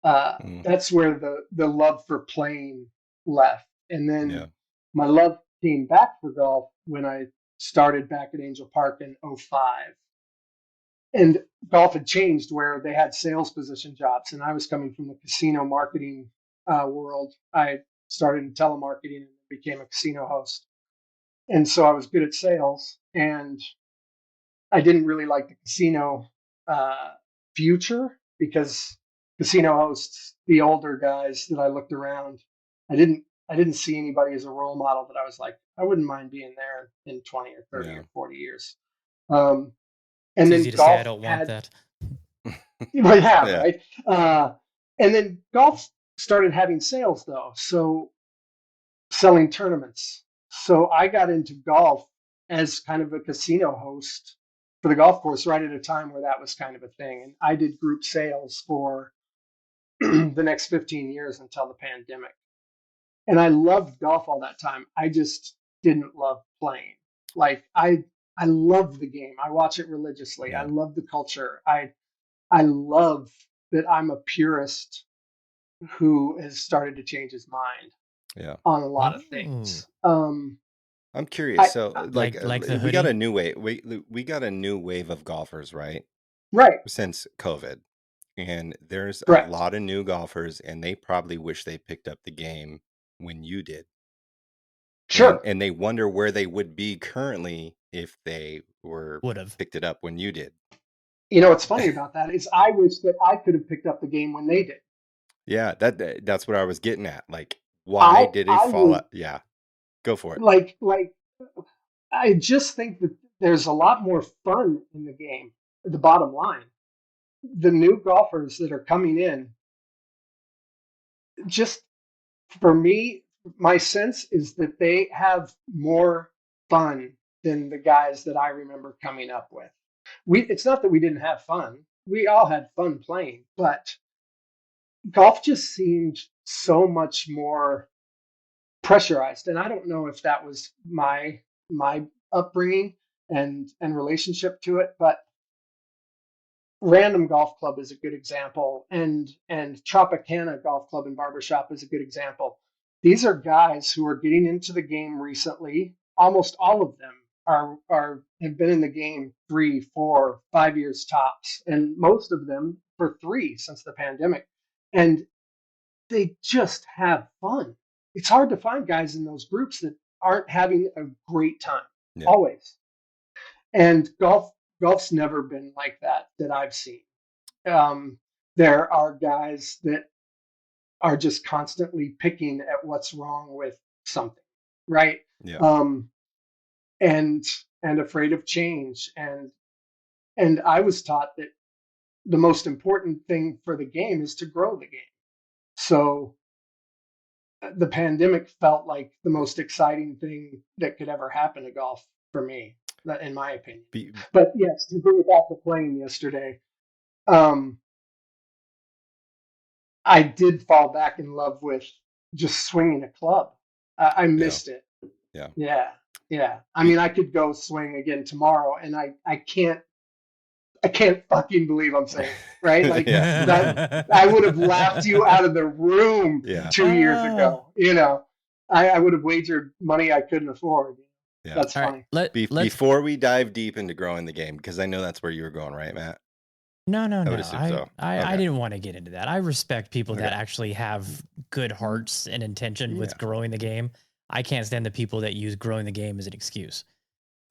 And that's where the love for playing left. And then my love came back for golf when I started back at Angel Park in 2005. And golf had changed where they had sales position jobs. And I was coming from the casino marketing world. I started in telemarketing and became a casino host. And so I was good at sales, and I didn't really like the casino future, because casino hosts, the older guys that I looked around, I didn't see anybody as a role model that I was like, I wouldn't mind being there in 20 or 30 or 40 years. And it's then easy to golf say I don't want that. Well, yeah, right. And then golf started having sales though, so selling tournaments. So I got into golf as kind of a casino host for the golf course right at a time where that was kind of a thing. And I did group sales for the next 15 years until the pandemic. And I loved golf all that time. I just didn't love playing. Like I love the game. I watch it religiously. Yeah. I love the culture. I love that I'm a purist who has started to change his mind on a lot of things. I'm curious. So, like the we got hoodie? a new wave. We got a new wave of golfers, right? Right. Since COVID, and there's Correct. a lot of new golfers, and they probably wish they picked up the game when you did. Sure. And they wonder where they would be currently if they Would have picked it up when you did. You know what's funny about that is I wish that I could have picked up the game when they did. Yeah, that's what I was getting at. Like, why did it fall out? Yeah, go for it. Like I just think that there's a lot more fun in the game. The bottom line, the new golfers that are coming in, just for me, my sense is that they have more fun than the guys that I remember coming up with. It's not that we didn't have fun. We all had fun playing, but golf just seemed so much more pressurized. And I don't know if that was my upbringing and relationship to it, but Random Golf Club is a good example, and Tropicana Golf Club and Barbershop is a good example. These are guys who are getting into the game recently. Almost all of them have been in the game 3, 4, 5 years tops, and most of them for 3 since the pandemic. And they just have fun. It's hard to find guys in those groups that aren't having a great time. Yeah. Always. And golf's never been like that I've seen. There are guys that are just constantly picking at what's wrong with something, right? Yeah. And afraid of change. And I was taught that the most important thing for the game is to grow the game. So the pandemic felt like the most exciting thing that could ever happen to golf for me, in my opinion. But yes, to bring it back to playing yesterday, I did fall back in love with just swinging a club. I missed it. Yeah. I mean, I could go swing again tomorrow, and I can't fucking believe I'm saying it, right? Like that, I would have laughed you out of the room 2 years ago. I would have wagered money I couldn't afford. Yeah. That's funny. Before we dive deep into growing the game, because I know that's where you were going, right, Matt? No. So. I didn't want to get into that. I respect people that actually have good hearts and intention with growing the game. I can't stand the people that use growing the game as an excuse.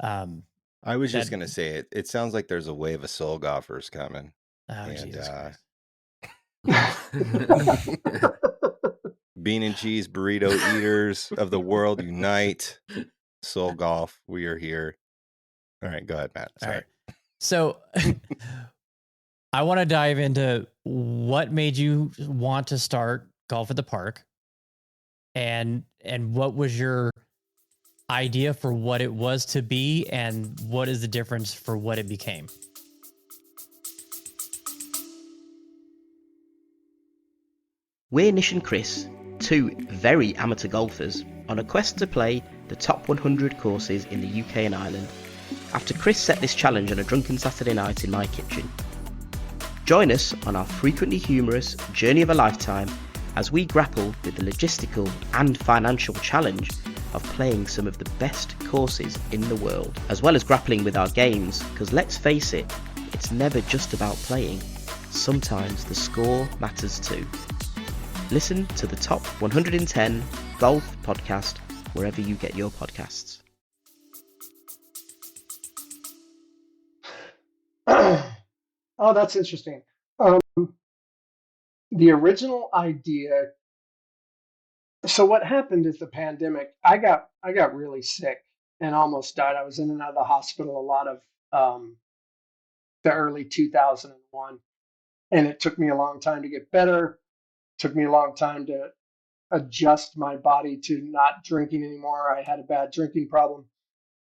I was just That gonna say it. It sounds like there's a wave of soul golfers coming, oh and Jesus Christ. bean and cheese burrito eaters of the world unite. Soul golf, we are here. All right, go ahead, Matt. All Sorry. right. So I want to dive into what made you want to start Golf at the Park, and what was your idea for what it was to be, and what is the difference for what it became? We're Nish and Chris, two very amateur golfers on a quest to play the top 100 courses in the UK and Ireland, after Chris set this challenge on a drunken Saturday night in my kitchen. Join us on our frequently humorous journey of a lifetime as we grapple with the logistical and financial challenge of playing some of the best courses in the world, as well as grappling with our games, because let's face it, it's never just about playing. Sometimes the score matters too. Listen to the Top 110 Golf Podcast wherever you get your podcasts. Oh, that's interesting. The original idea. So what happened is the pandemic. I got really sick and almost died. I was in and out of the hospital a lot of the early 2001, and it took me a long time to get better. Took me a long time to adjust my body to not drinking anymore. I had a bad drinking problem.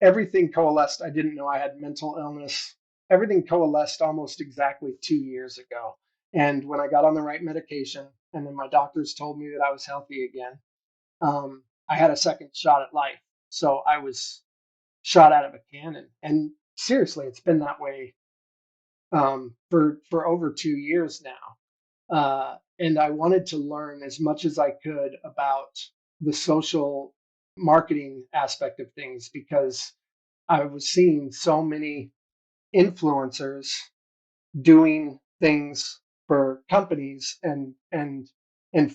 Everything coalesced. I didn't know I had mental illness. Everything coalesced almost exactly 2 years ago. And when I got on the right medication, and then my doctors told me that I was healthy again, I had a second shot at life. So I was shot out of a cannon. And seriously, it's been that way for over 2 years now. And I wanted to learn as much as I could about the social marketing aspect of things, because I was seeing so many influencers doing things for companies and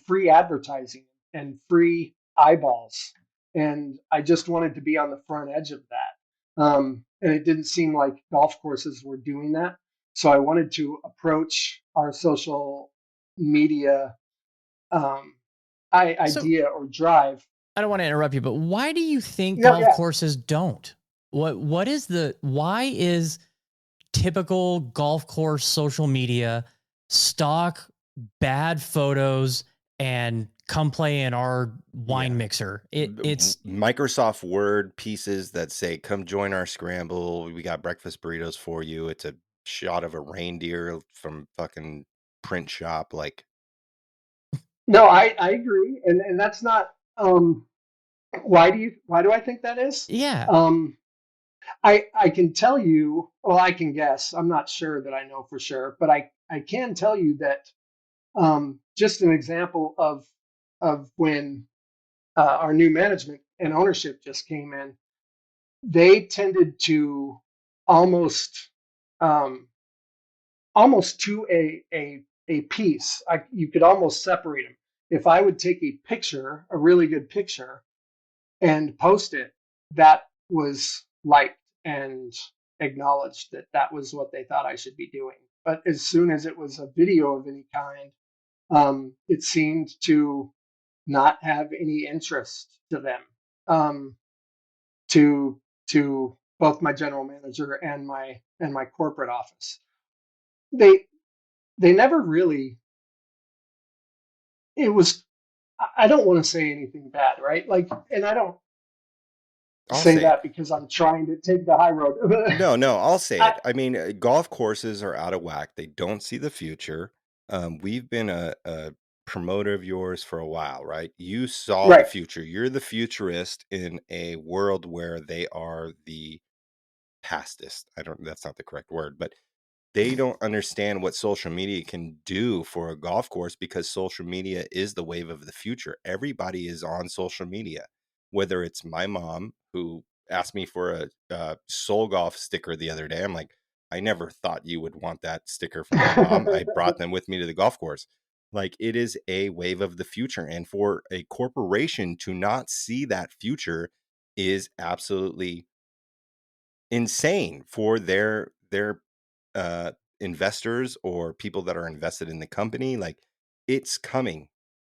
free advertising and free eyeballs, and I just wanted to be on the front edge of that. And it didn't seem like golf courses were doing that, so I wanted to approach our social media idea or drive. I don't want to interrupt you, but why do you think No, golf yeah. courses don't? Why is typical golf course social media stock bad photos and come play in our wine mixer? It's Microsoft Word pieces that say, come join our scramble. We got breakfast burritos for you. It's a shot of a reindeer from fucking print shop. Like, No, I agree, and that's not. Why do I think that is? yeah. I can tell you. Well, I can guess. I'm not sure that I know for sure, but I can tell you that just an example of when our new management and ownership just came in, they tended to almost um, almost to a piece. You could almost separate them. If I would take a picture, a really good picture, and post it, that was liked and acknowledged that that was what they thought I should be doing. But as soon as it was a video of any kind, it seemed to not have any interest to them. To both my general manager and my corporate office, they never really. It was. I don't want to say anything bad, right? Like, and I don't I'll say say that because I'm trying to take the high road. No, I'll say it. I mean, golf courses are out of whack. They don't see the future. We've been a promoter of yours for a while, right? You saw the Right. future. You're the futurist in a world where they are the pastist. That's not the correct word, but they don't understand what social media can do for a golf course, because social media is the wave of the future. Everybody is on social media, whether it's my mom, who asked me for a Soul Golf sticker the other day. I'm like, I never thought you would want that sticker from my mom. I brought them with me to the golf course. Like, it is a wave of the future. And for a corporation to not see that future is absolutely insane for their investors or people that are invested in the company. Like, it's coming,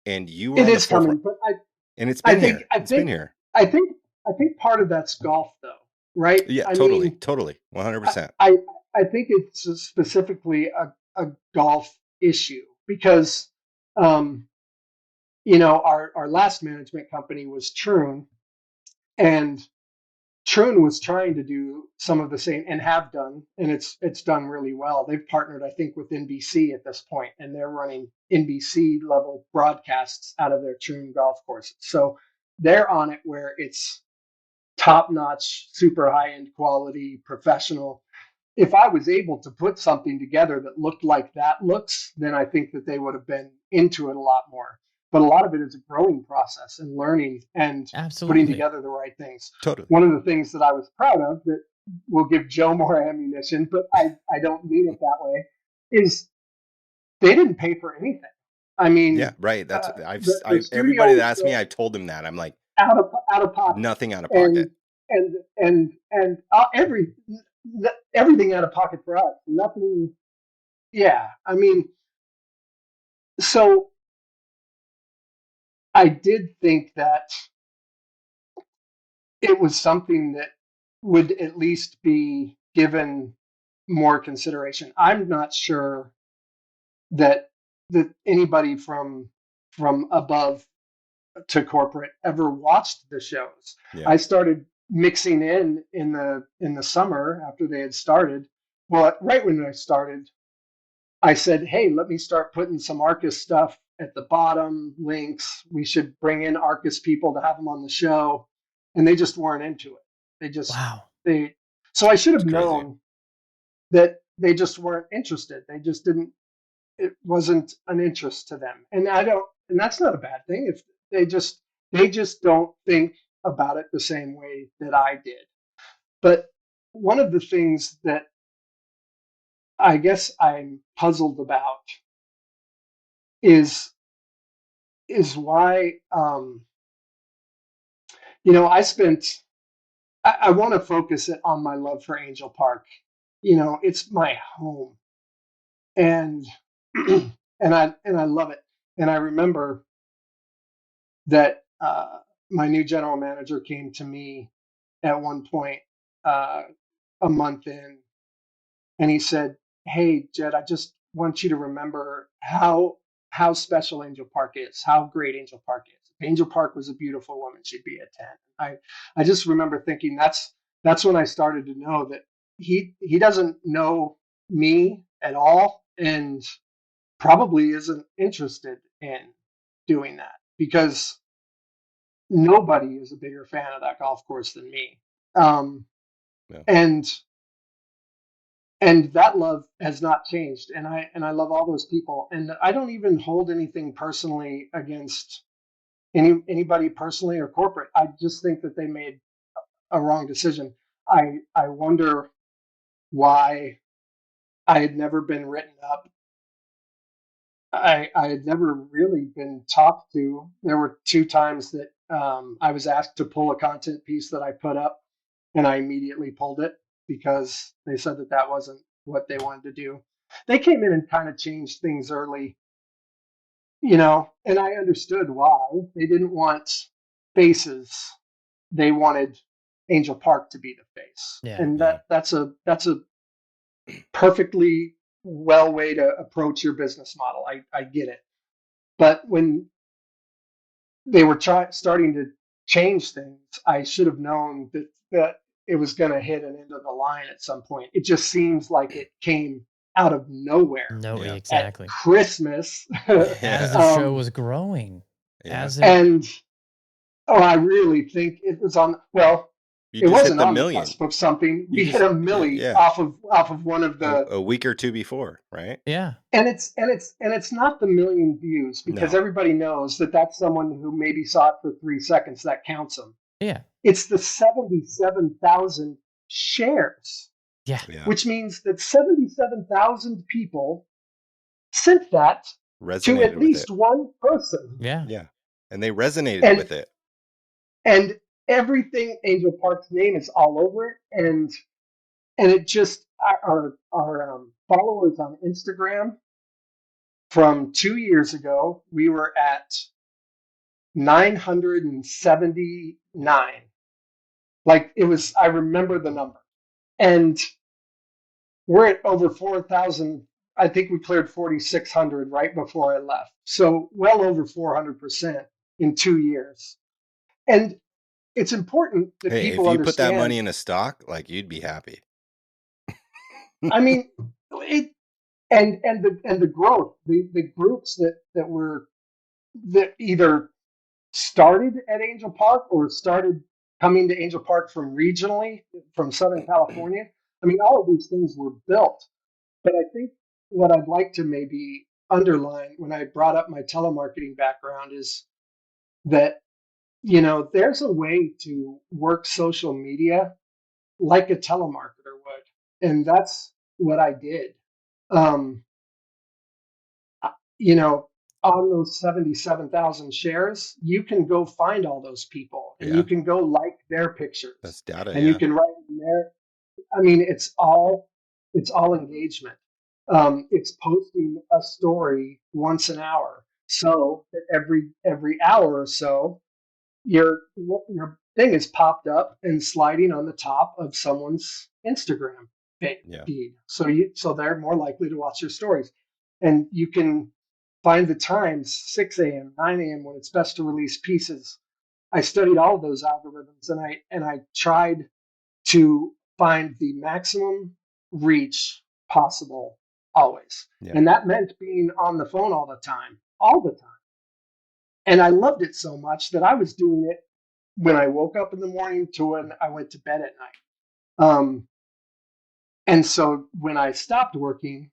and you were It on the is coming, forefront, but and it's I been think here. I It's been think here. I think I think part of that's golf, though, right? Yeah, I totally, mean, 100%. I think it's specifically a golf issue because, um, our last management company was Troon, and Troon was trying to do some of the same and have done, and it's done really well. They've partnered, I think, with NBC at this point, and they're running NBC level broadcasts out of their Troon golf courses. So they're on it where it's top notch, super high end quality, professional. If I was able to put something together that looked like that looks, then I think that they would have been into it a lot more. But a lot of it is a growing process and learning and putting Absolutely. together the right things. Totally. One of the things that I was proud of that will give Joe more ammunition, but I don't mean it that way, is they didn't pay for anything. I mean, Yeah, right. That's the everybody studio that asks me, I've told them that. I'm like, out of pocket, nothing out of and pocket. everything out of pocket for us. Nothing. Yeah, I mean, so I did think that it was something that would at least be given more consideration. I'm not sure that anybody from above to corporate ever watched the shows. Yeah. I started mixing in the summer after they had started. Well, right when I started, I said, "Hey, let me start putting some Arcus stuff at the bottom, links. We should bring in Arcus people to have them on the show." And they just weren't into it. They just Wow. so I should have It's crazy. known that they just weren't interested. They just didn't, it wasn't an interest to them. And that's not a bad thing. If they just don't think about it the same way that I did. But one of the things that I guess I'm puzzled about is why, I want to focus it on my love for Angel Park. It's my home, and and I love it. And I remember that my new general manager came to me at one point, a month in, and he said, "Hey, Jed, I just want you to remember how special Angel Park is, how great Angel Park is. If Angel Park was a beautiful woman, she'd be a 10." I just remember thinking that's when I started to know that he doesn't know me at all, and probably isn't interested in doing that, because nobody is a bigger fan of that golf course than me. Yeah. And that love has not changed, and I love all those people, and I don't even hold anything personally against anybody personally or corporate. I just think that they made a wrong decision. I wonder why I had never been written up. I had never really been talked to. There were 2 times that I was asked to pull a content piece that I put up, and I immediately pulled it because they said that wasn't what they wanted to do. They came in and kind of changed things early, and I understood why. They didn't want faces. They wanted Angel Park to be the face. Yeah. And Yeah. that's a perfectly well way to approach your business model. I get it. But when they were starting to change things, I should have known that it was going to hit an end of the line at some point. It just seems like it came out of nowhere No, Yeah. exactly. at Christmas. As the show was growing. Yeah. As it, And I really think it was on. Well, You it just hit wasn't the on the million. cusp of something. You We just- hit a milli yeah. off of one of the. a week or two before, right? yeah. And it's not the million views, because No. everybody knows that that's someone who maybe saw it for 3 seconds. That counts them. Yeah. It's the 77,000 shares, Yeah. Yeah. which means that 77,000 people sent that to Resonated at with least it. one person. Yeah. Yeah. And they resonated And- with it. And everything Angel Park's name is all over it. And and it just our followers on Instagram from 2 years ago, we were at 979. Like it was, I remember the number, and we're at over 4,000. I think we cleared 4,600 right before I left. So well over 400% in 2 years. And it's important that Hey, if people you put that understand. money in a stock, like you'd be happy. I mean, it, and the growth, the groups that were that either started at Angel Park or started coming to Angel Park from regionally from Southern California. I mean, all of these things were built. But I think what I'd like to maybe underline when I brought up my telemarketing background is that, there's a way to work social media like a telemarketer would. And that's what I did. Um, you know, on those 77,000 shares, you can go find all those people and you can go like their pictures That's data. and you can write in there. I mean, it's all engagement. It's posting a story once an hour, so that every hour or so, your thing is popped up and sliding on the top of someone's Instagram feed. So they're more likely to watch your stories, and you can find the times 6 a.m., 9 a.m. when it's best to release pieces. I studied all of those algorithms, and I tried to find the maximum reach possible always. Yeah. And that meant being on the phone all the time. And I loved it so much that I was doing it when I woke up in the morning to when I went to bed at night. And so when I stopped working,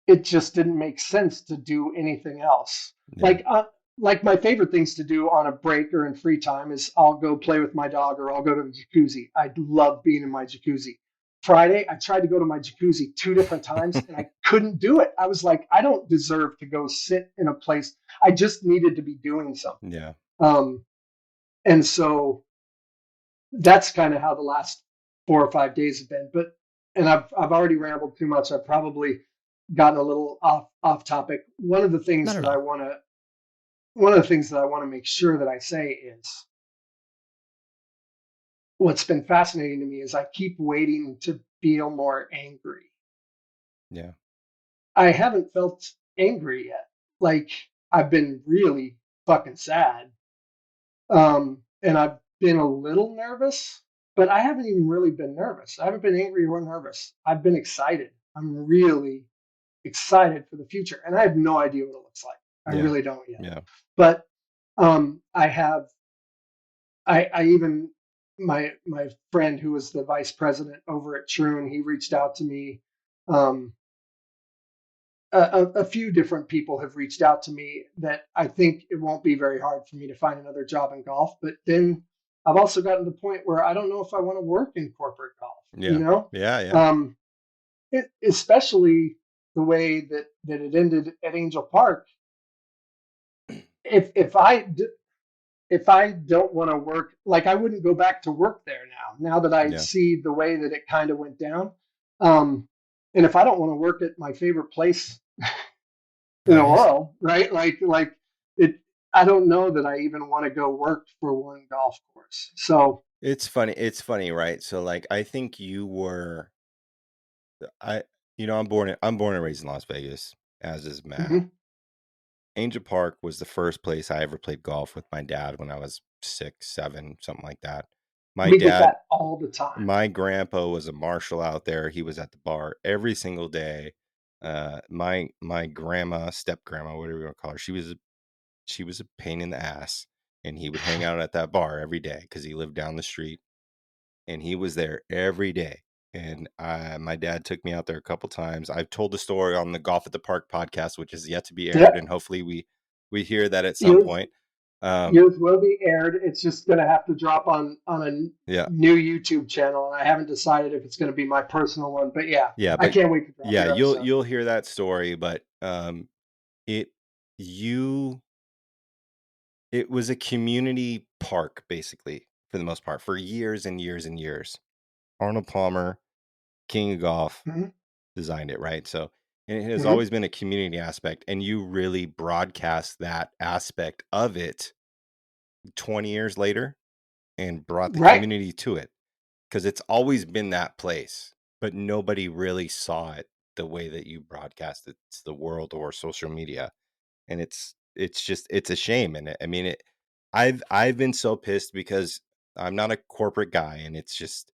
it just didn't make sense to do anything else. Yeah. Like my favorite things to do on a break or in free time is I'll go play with my dog or I'll go to the jacuzzi. I love being in my jacuzzi. Friday, I tried to go to my jacuzzi 2 different times and I couldn't do it. I was like, I don't deserve to go sit in a place. I just needed to be doing something. Yeah. And so that's kind of how the last 4 or 5 days have been. And I've already rambled too much. I've probably gotten a little off topic. One of the things that I want to make sure that I say is what's been fascinating to me is I keep waiting to feel more angry. Yeah. I haven't felt angry yet. Like I've been really fucking sad. And I've been a little nervous, but I haven't even really been nervous. I haven't been angry or nervous. I've been excited. I'm really excited for the future. And I have no idea what it looks like. I really don't yet. Yeah. But I even my friend who was the vice president over at Troon, he reached out to me. A few different people have reached out to me that I think it won't be very hard for me to find another job in golf. But then I've also gotten to the point where I don't know if I want to work in corporate golf. Especially the way that it ended at Angel Park. If I don't want to work, like I wouldn't go back to work there now that I see the way that it kind of went down. And if I don't want to work at my favorite place in the world, right? Like it, I don't know that I even want to go work for one golf course. So it's funny, right? So like, I think I'm born and raised in Las Vegas, as is Matt. Mm-hmm. Angel Park was the first place I ever played golf with my dad when I was 6, 7, something like that. We get that all the time. My grandpa was a marshal out there. He was at the bar every single day. My grandma, step grandma, whatever you want to call her, she was a pain in the ass, and he would hang out at that bar every day because he lived down the street, and he was there every day. And my dad took me out there a couple times. I've told the story on the Golf at the Park podcast, which is yet to be aired, and hopefully we hear that at some point. Yours will be aired. It's just going to have to drop on a new YouTube channel, and I haven't decided if it's going to be my personal one. But I can't wait to drop it. You'll hear that story. But it was a community park basically for the most part for years and years and years. Arnold Palmer, King of Golf, Mm-hmm. designed it, right? So it has Mm-hmm. always been a community aspect, and you really broadcast that aspect of it 20 years later and brought the Right. community to it, because it's always been that place, but nobody really saw it the way that you broadcast it to the world or social media. And it's a shame. And I mean, I've been so pissed because I'm not a corporate guy, and it just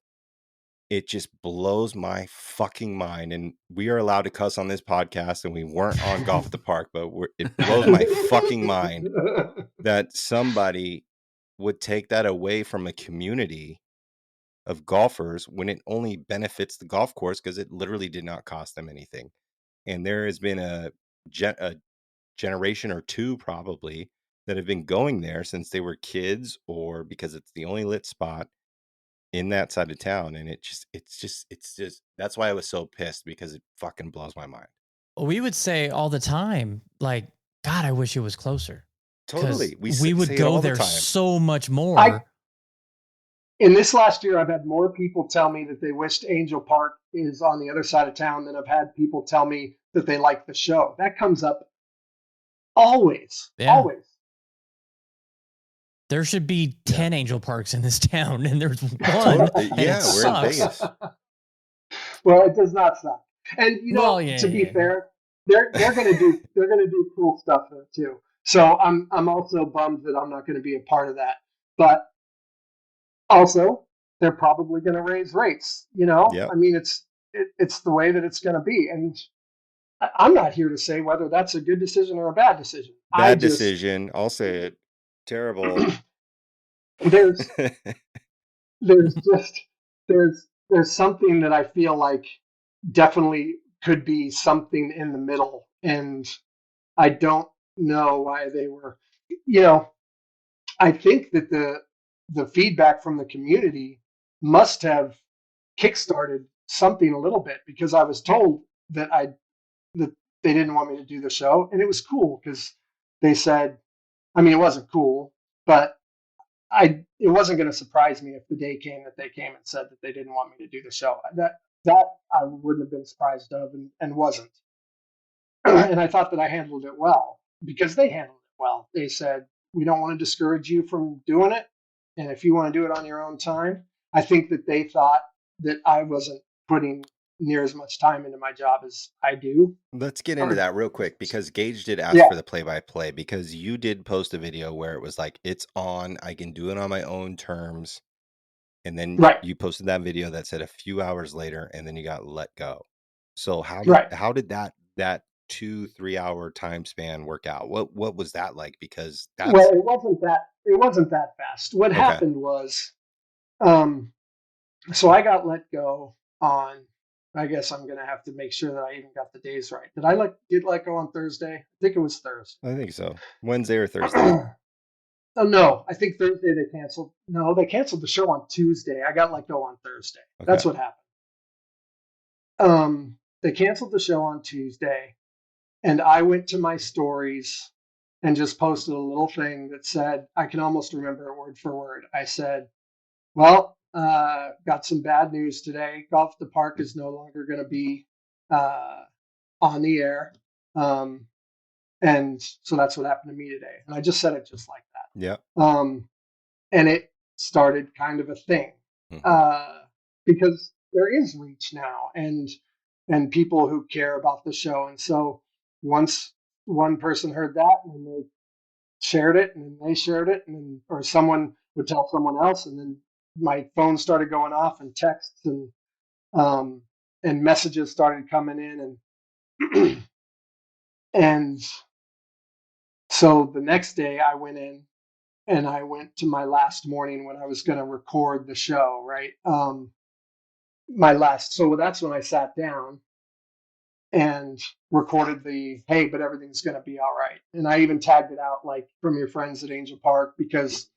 blows my fucking mind. And we are allowed to cuss on this podcast, and we weren't on Golf at the Park, but it blows my fucking mind that somebody would take that away from a community of golfers when it only benefits the golf course, because it literally did not cost them anything. And there has been a generation or two probably that have been going there since they were kids, or because it's the only lit spot in that side of town. And it's just that's why I was so pissed, because it fucking blows my mind. We would say all the time, like, God, I wish it was closer. Totally. We would say it go all the there time. so much more. In this last year, I've had more people tell me that they wished Angel Park is on the other side of town than I've had people tell me that they like the show. That comes up always. Yeah. Always. There should be 10 Angel Parks in this town, and there's one. Totally. And Yeah, it we're sucks. in Vegas. Well, it does not suck. And Well, yeah, to be yeah. fair, they're gonna do cool stuff there too. So I'm also bummed that I'm not going to be a part of that. But also, they're probably going to raise rates. Yep. I mean, it's the way that it's going to be, and I'm not here to say whether that's a good decision or a bad decision. Bad decision. I'll say it. Terrible. There's something that I feel like definitely could be something in the middle, and I don't know why they were. I think that the feedback from the community must have kickstarted something a little bit, because I was told that that they didn't want me to do the show, and it was cool because they said, I mean, it wasn't cool, but it wasn't going to surprise me if the day came that they came and said that they didn't want me to do the show. That I wouldn't have been surprised of, and wasn't. And I thought that I handled it well, because they handled it well. They said, we don't want to discourage you from doing it, and if you want to do it on your own time. I think that they thought that I wasn't putting near as much time into my job as I do. Let's get into that real quick, because Gage did ask for the play-by-play, because you did post a video where it was like, it's on, I can do it on my own terms. And then you posted that video that said a few hours later, and then you got let go. So how did that 2-3 hour time span work out? What was that like? Because it wasn't that fast. What happened was, so I got let go on, I guess I'm going to have to make sure that I even got the days right. Did I get let go on Thursday? I think it was Thursday. I think so. Wednesday or Thursday. Oh, no, I think Thursday they canceled. No, they canceled the show on Tuesday. I got let go on Thursday. Okay. That's what happened. They canceled the show on Tuesday, and I went to my stories and just posted a little thing that said, I can almost remember it word for word. I said, well, got some bad news today. Golf at the Park is no longer going to be on the air. And so that's what happened to me today. And I just said it just like that. Yeah. And it started kind of a thing, because there is reach now and people who care about the show. And so once one person heard that, and they shared it, and then they shared it, or someone would tell someone else, and then my phone started going off, and texts and messages started coming in, and so the next day I went in, and I went to my last morning when I was going to record the show, right? So that's when I sat down and recorded hey, but everything's going to be all right. And I even tagged it out, like, from your friends at Angel Park, because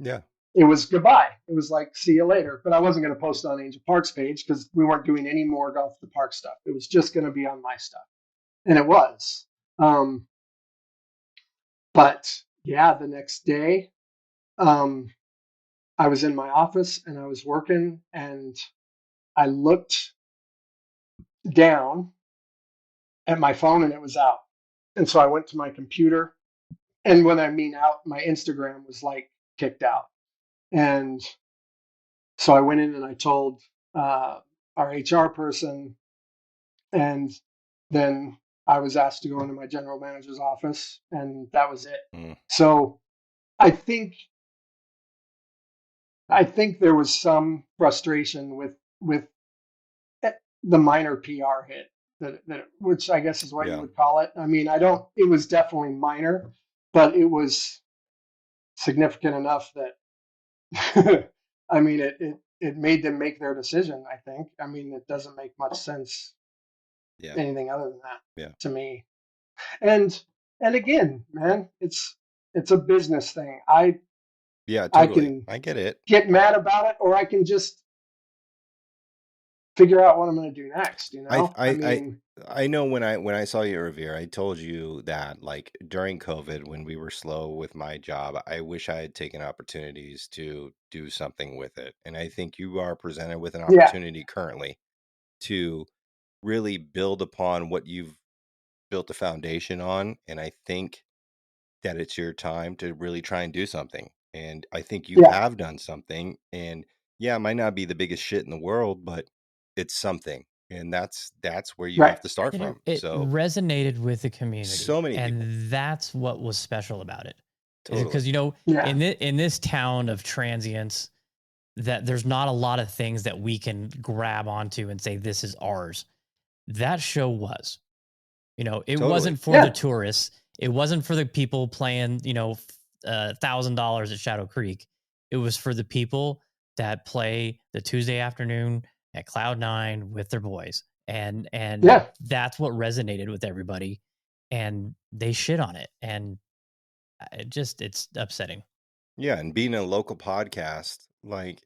it was goodbye. It was like, see you later. But I wasn't going to post it on Angel Park's page, because we weren't doing any more Golf at the Park stuff. It was just going to be on my stuff. And it was. But yeah, the next day, I was in my office and I was working, and I looked down at my phone and it was out. And so I went to my computer. And when I mean out, my Instagram was like kicked out. And so I went in and I told our HR person, and then I was asked to go into my general manager's office, and that was it. Mm. So I think there was some frustration with the minor PR hit that which I guess is what you would call it. I mean, it was definitely minor, but it was significant enough that I mean it made them make their decision, I think. I mean, it doesn't make much sense anything other than that to me. And again, man, it's a business thing. Totally. I get it. Get mad about it, or I can just figure out what I'm going to do next. You know, I know when I saw you at Revere, I told you that like during COVID, when we were slow with my job, I wish I had taken opportunities to do something with it. And I think you are presented with an opportunity currently to really build upon what you've built a foundation on. And I think that it's your time to really try and do something. And I think you have done something. And it might not be the biggest shit in the world, but it's something. And that's where you have to start from. It resonated with the community. So many people. And that's what was special about it. Totally. Because, in this town of transients, that there's not a lot of things that we can grab onto and say, this is ours. That show was. It wasn't for the tourists. It wasn't for the people playing, $1,000 at Shadow Creek. It was for the people that play the Tuesday afternoon at Cloud9 with their boys. And that's what resonated with everybody. And they shit on it. And it's upsetting. Yeah. And being a local podcast, like,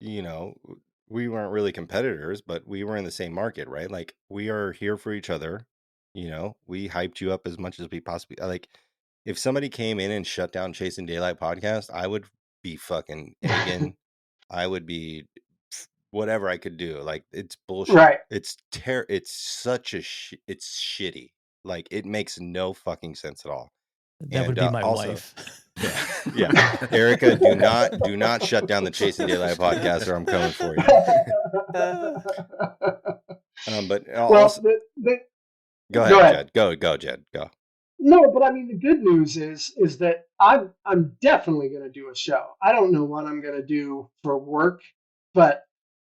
we weren't really competitors, but we were in the same market, right? Like, we are here for each other. We hyped you up as much as we possibly like. If somebody came in and shut down Chasing Daylight podcast, I would be fucking egging. I would be whatever I could do. Like, it's bullshit. Right. It's such a it's shitty. Like, it makes no fucking sense at all. That would be my wife. Yeah. Erica, do not shut down the Chasing Daylight podcast, or I'm coming for you. But also, go ahead, Jed. Go, Jed. Go. No, but I mean, the good news is that I'm definitely going to do a show. I don't know what I'm going to do for work, but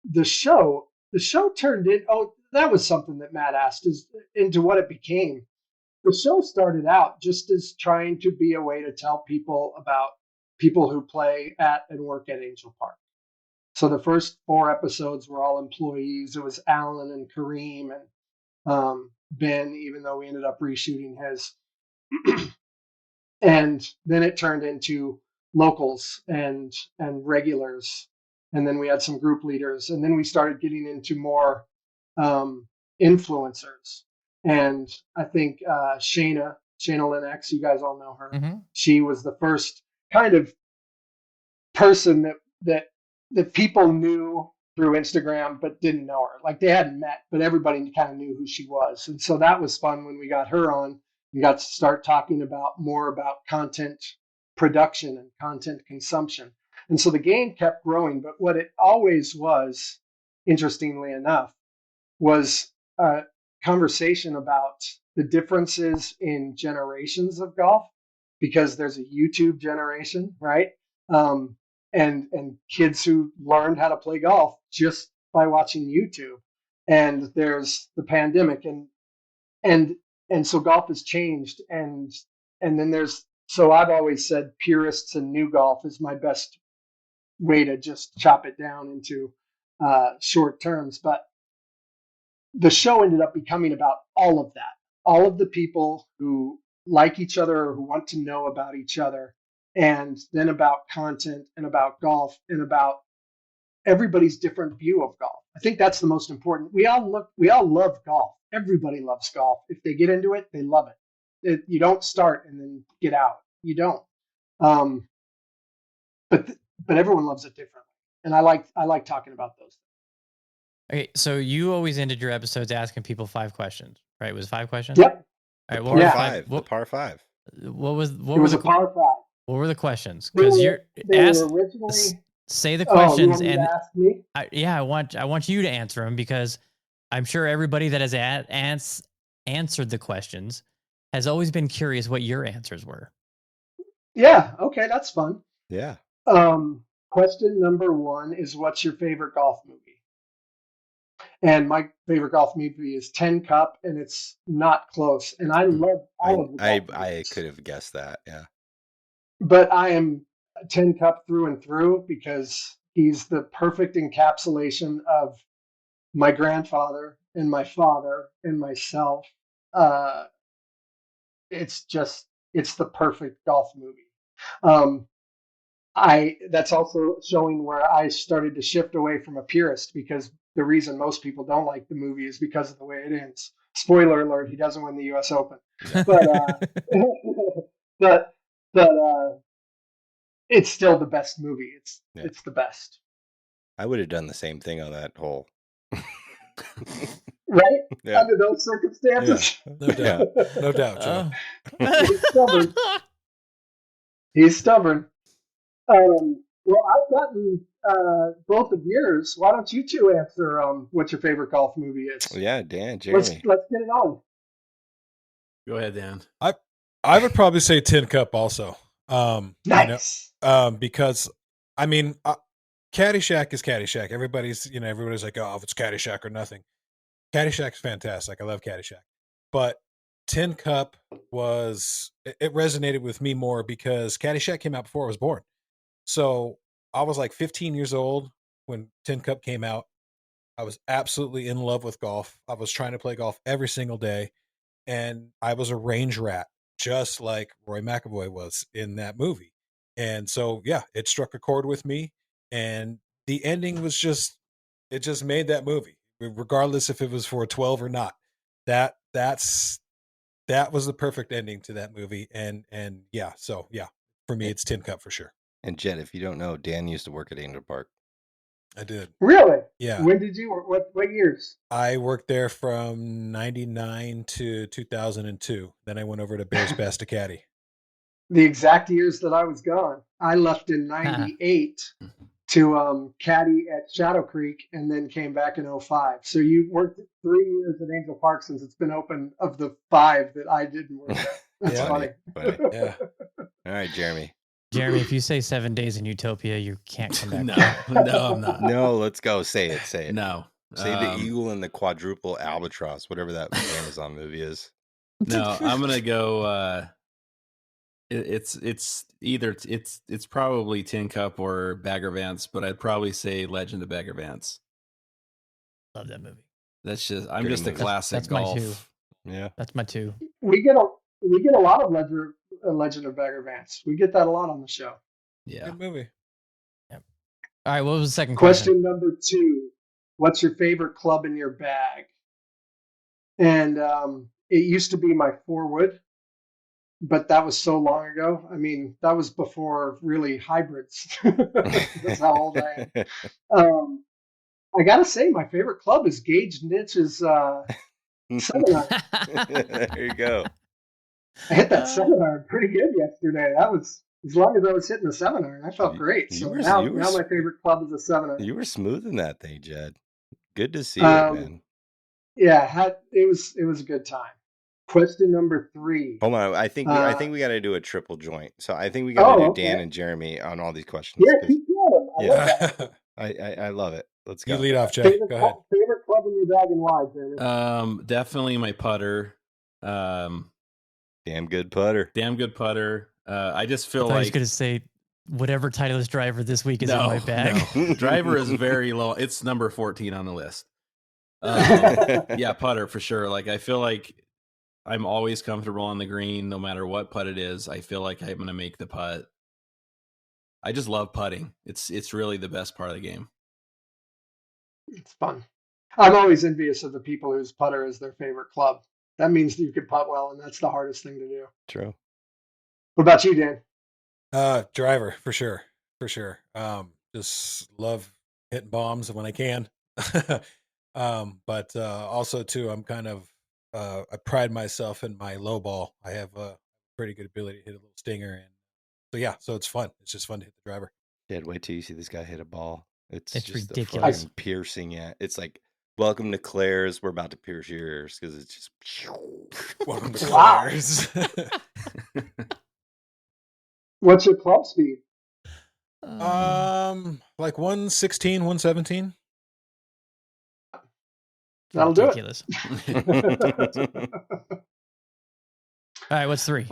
the show turned in. Oh, that was something that Matt asked, is into what it became. The show started out just as trying to be a way to tell people about people who play at and work at Angel Park. So the first 4 episodes were all employees. It was Alan and Kareem and Ben, even though we ended up reshooting his. And then it turned into locals and regulars. And then we had some group leaders. And then we started getting into more influencers. And I think Shayna Linux, you guys all know her. Mm-hmm. She was the first kind of person that people knew through Instagram, but didn't know her. Like, they hadn't met, but everybody kind of knew who she was. And so that was fun when we got her on. We got to start talking more about content production and content consumption. And so the game kept growing. But what it always was, interestingly enough, was a conversation about the differences in generations of golf, because there's a YouTube generation, right? And kids who learned how to play golf just by watching YouTube. And there's the pandemic, and so golf has changed. And then so I've always said purists and new golf is my best way to just chop it down into short terms. But the show ended up becoming about all of that, all of the people who like each other or who want to know about each other, and then about content and about golf and about everybody's different view of golf. I think that's the most important. We all love golf. Everybody loves golf. If they get into it, they love it. You don't start and then get out. You don't. But everyone loves it differently. And I like talking about those. Okay, so you always ended your episodes asking people 5 questions, right? It was 5 questions? Yep. All right, Par Yeah. five. The par five. What was It was a par 5. what were the questions? They Because were, you're they were originally. say the Oh, you questions want me and to ask me? I want you to answer them because I'm sure everybody that has answered the questions has always been curious what your answers were. Yeah. Okay, that's fun. Yeah. Question number 1 is, what's your favorite golf movie? And my favorite golf movie is Tin Cup, and it's not close. And I love all of the golf I movies. could have guessed that. Yeah. But I am Tin Cup through and through because he's the perfect encapsulation of my grandfather and my father and myself. It's the perfect golf movie. That's also showing where I started to shift away from a purist, because the reason most people don't like the movie is because of the way it ends. Spoiler alert: he doesn't win the U.S. Open, but but it's still the best movie. It's the best. I would have done the same thing on that hole. Right? Yeah. Under those circumstances. Yeah. No doubt, Joe. He's stubborn. He's stubborn. Well, I've gotten both of yours. Why don't you two answer what your favorite golf movie is? Yeah, Dan, Jeremy. Let's get it on. Go ahead, Dan. I would probably say Tin Cup also. Nice. Because I mean, Caddyshack is Caddyshack. Everybody's like, oh, if it's Caddyshack or nothing. Caddyshack's fantastic. I love Caddyshack. But Tin Cup it resonated with me more because Caddyshack came out before I was born. So I was like 15 years old when Tin Cup came out. I was absolutely in love with golf. I was trying to play golf every single day. And I was a range rat, just like Roy McAvoy was in that movie. And so, yeah, it struck a chord with me. And the ending was it just made that movie, regardless if it was for 12 or not. That was the perfect ending to that movie. And yeah, so yeah, for me, it's Tin Cup for sure. And Jed, if you don't know, Dan used to work at Angel Park. I did. Really? Yeah. When did you? What years? I worked there from 99 to 2002. Then I went over to Bears Best to caddy. The exact years that I was gone. I left in '98 to caddy at Shadow Creek, and then came back in '05. So you worked 3 years at Angel Park since it's been open, of the 5 that I didn't work at. That's funny. Yeah. All right, Jeremy. Jeremy, if you say 7 days in Utopia, you can't come back. No, I'm not. No, let's go. Say it. No. Say the eagle and the quadruple albatross, whatever that Amazon movie is. No, I'm gonna go. It's probably Tin Cup or Bagger Vance, but I'd probably say Legend of Bagger Vance. Love that movie. That's just I'm Great just a movie. classic That's my golf. 2. Yeah. That's my 2. We get a lot of Legend of Bagger Vance. We get that a lot on the show. Yeah. Good movie. Yep. All right, what was the second Question number 2. What's your favorite club in your bag? And it used to be my 4-wood, but that was so long ago. I mean, that was before really hybrids. That's how old I am. I gotta say, my favorite club is Gage Nitz's 7-iron. There you go. I hit that 7-iron pretty good yesterday. That was, as long as I was hitting the 7-iron, I felt great. So now my favorite club is a 7-iron. You were smoothing that thing, Jed. Good to see it, man. Yeah, it was a good time. Question number 3. Hold on, I think we got to do a triple joint. So I think we got to do Dan and Jeremy on all these questions. Yeah, keep doing it. I love it. Let's go. You lead off, Jay. Go ahead. Favorite club in your bag and why, Jeremy? Definitely my putter. Damn good putter. I just feel I like was going to say whatever Titleist driver this week is in my bag. No. Driver is very low. It's number 14 on the list. Yeah, putter for sure. Like I feel like I'm always comfortable on the green, no matter what putt it is. I feel like I'm going to make the putt. I just love putting. It's really the best part of the game. It's fun. I'm always envious of the people whose putter is their favorite club. That means you can putt well, and that's the hardest thing to do. True. What about you, Dan? Driver for sure. Just love hitting bombs when I can. But also too, I'm kind of I pride myself in my low ball. I have a pretty good ability to hit a little stinger, and so yeah, so it's fun. It's just fun to hit the driver. Yeah, wait till you see this guy hit a ball. It's just ridiculous. a fucking piercing. Yeah, it's like, welcome to Claire's. We're about to pierce your ears because it's just. Welcome to Wow. Claire's. What's your club speed? Like 116, 117. That'll do it. ridiculous. All right, what's 3?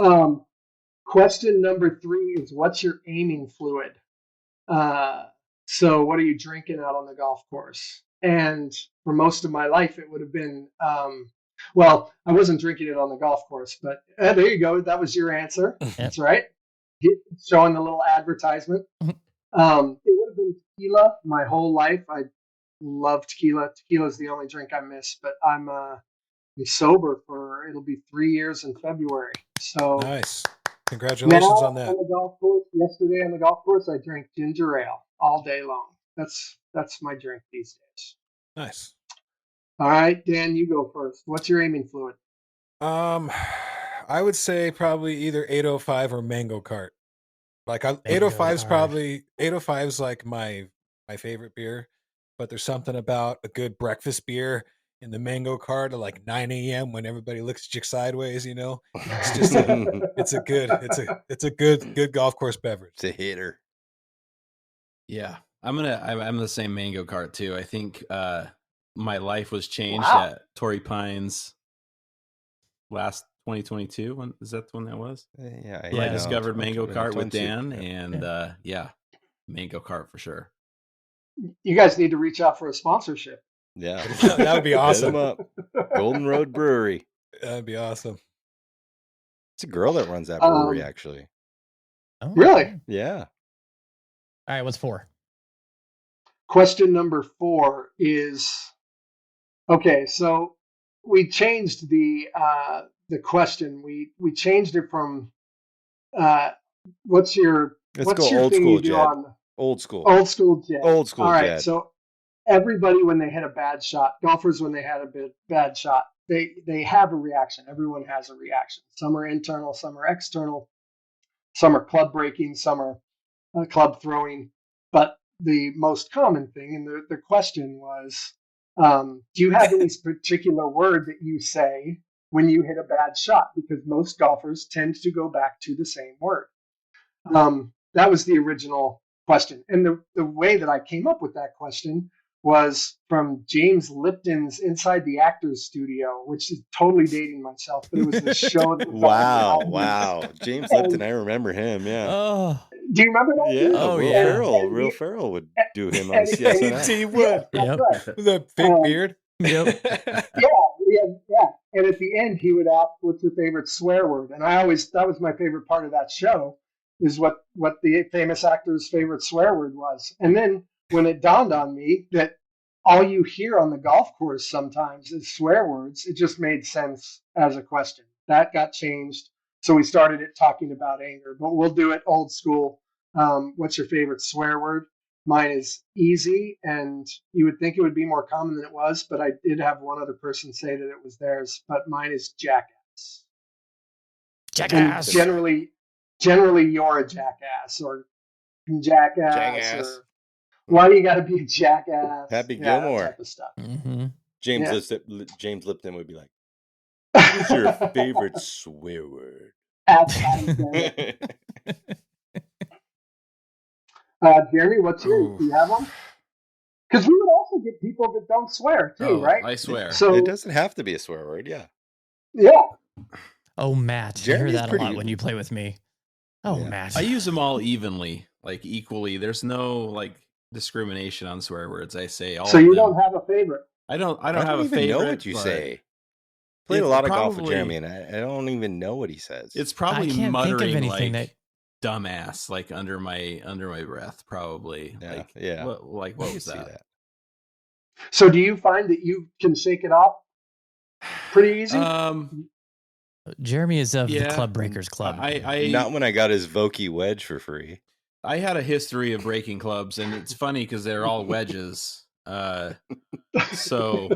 Question number 3 is, what's your aiming fluid? So what are you drinking out on the golf course? And for most of my life, it would have been, well, I wasn't drinking it on the golf course, but there you go. That was your answer. Yep. That's right. Showing the little advertisement. It would have been tequila my whole life. I love tequila. Tequila is the only drink I miss, but I'm sober for, it'll be 3 years in February. So Nice. Congratulations on that. On the golf course, yesterday on the golf course, I drank ginger ale all day long. That's my drink these days. Nice. All right, Dan, you go first. What's your aiming fluid? I would say probably either 805 or Mango Cart. Like 805 is probably 805 is like my favorite beer, but there's something about a good breakfast beer in the Mango Cart at like 9 a.m. when everybody looks at you sideways, you know. It's just it's a good golf course beverage. It's a hitter. Yeah, I'm the same Mango Cart too. I think my life was changed Wow. at Torrey Pines last 2022. When is that when that was? Yeah, When I discovered Mango Cart with 22. Dan, and yeah, Mango Cart for sure. You guys need to reach out for a sponsorship. Yeah, That would be Hit 'em awesome. up. Golden Road Brewery. That'd be awesome. It's a girl that runs that brewery, actually. Oh, Really? Yeah. All right, what's 4? Question number 4 is, okay, so we changed the question. We changed it from what's your Let's what's go your old thing school, you do Jed. on Old school. old school Jed? Old school All right, Jed. so everybody, when they hit a bad shot, golfers, when they had a bad shot, they have a reaction. Everyone has a reaction. Some are internal, some are external, some are club breaking, some are club throwing. But the most common thing, and the question was, do you have any particular word that you say when you hit a bad shot? Because most golfers tend to go back to the same word. That was the original question. And the way that I came up with that question was from James Lipton's Inside the Actors Studio, which is totally dating myself, but it was the show that was on. Wow. James Lipton, I remember him, yeah. Oh, Do you remember that? Yeah, Oh, Will yeah. Ferrell. Will Ferrell would do him on CSNL. He would. Yep. That's right. With a fake beard. Yep. Yeah. And at the end, he would ask, "What's your favorite swear word?" And that was my favorite part of that show, is what the famous actor's favorite swear word was. And then when it dawned on me that all you hear on the golf course sometimes is swear words, it just made sense as a question. That got changed, so we started it talking about anger. But we'll do it old school. What's your favorite swear word? Mine is easy, and you would think it would be more common than it was, but I did have one other person say that it was theirs, but mine is jackass. Jackass. And generally you're a jackass, or jackass. Or why do you got to be a jackass? Happy that Gilmore. type of stuff. Mm-hmm. James Lipton would be like, "What's your favorite swear word?" Jeremy, what's yours? Do you have one? Because we would also get people that don't swear too, right? I swear. So It doesn't have to be a swear word, yeah. yeah. Oh, Matt. Jeremy's you hear that a pretty- lot when you play with me. Oh, Yeah. Matt. I use them all evenly, like equally. There's no like discrimination on swear words. I say all So of you them. don't have a favorite. I don't I have a even favorite. know what you but say. Played a it's lot of golf with probably- Jeremy, and I don't even know what he says. It's I probably can't think of muttering anything like dumbass, like under my breath, probably. Yeah, like, yeah. What I was can see that? So do you find that you can shake it off pretty easy? Jeremy is of the Yeah. Club Breakers Club. Not when I got his Vokey wedge for free. I had a history of breaking clubs, and it's funny because they're all wedges. So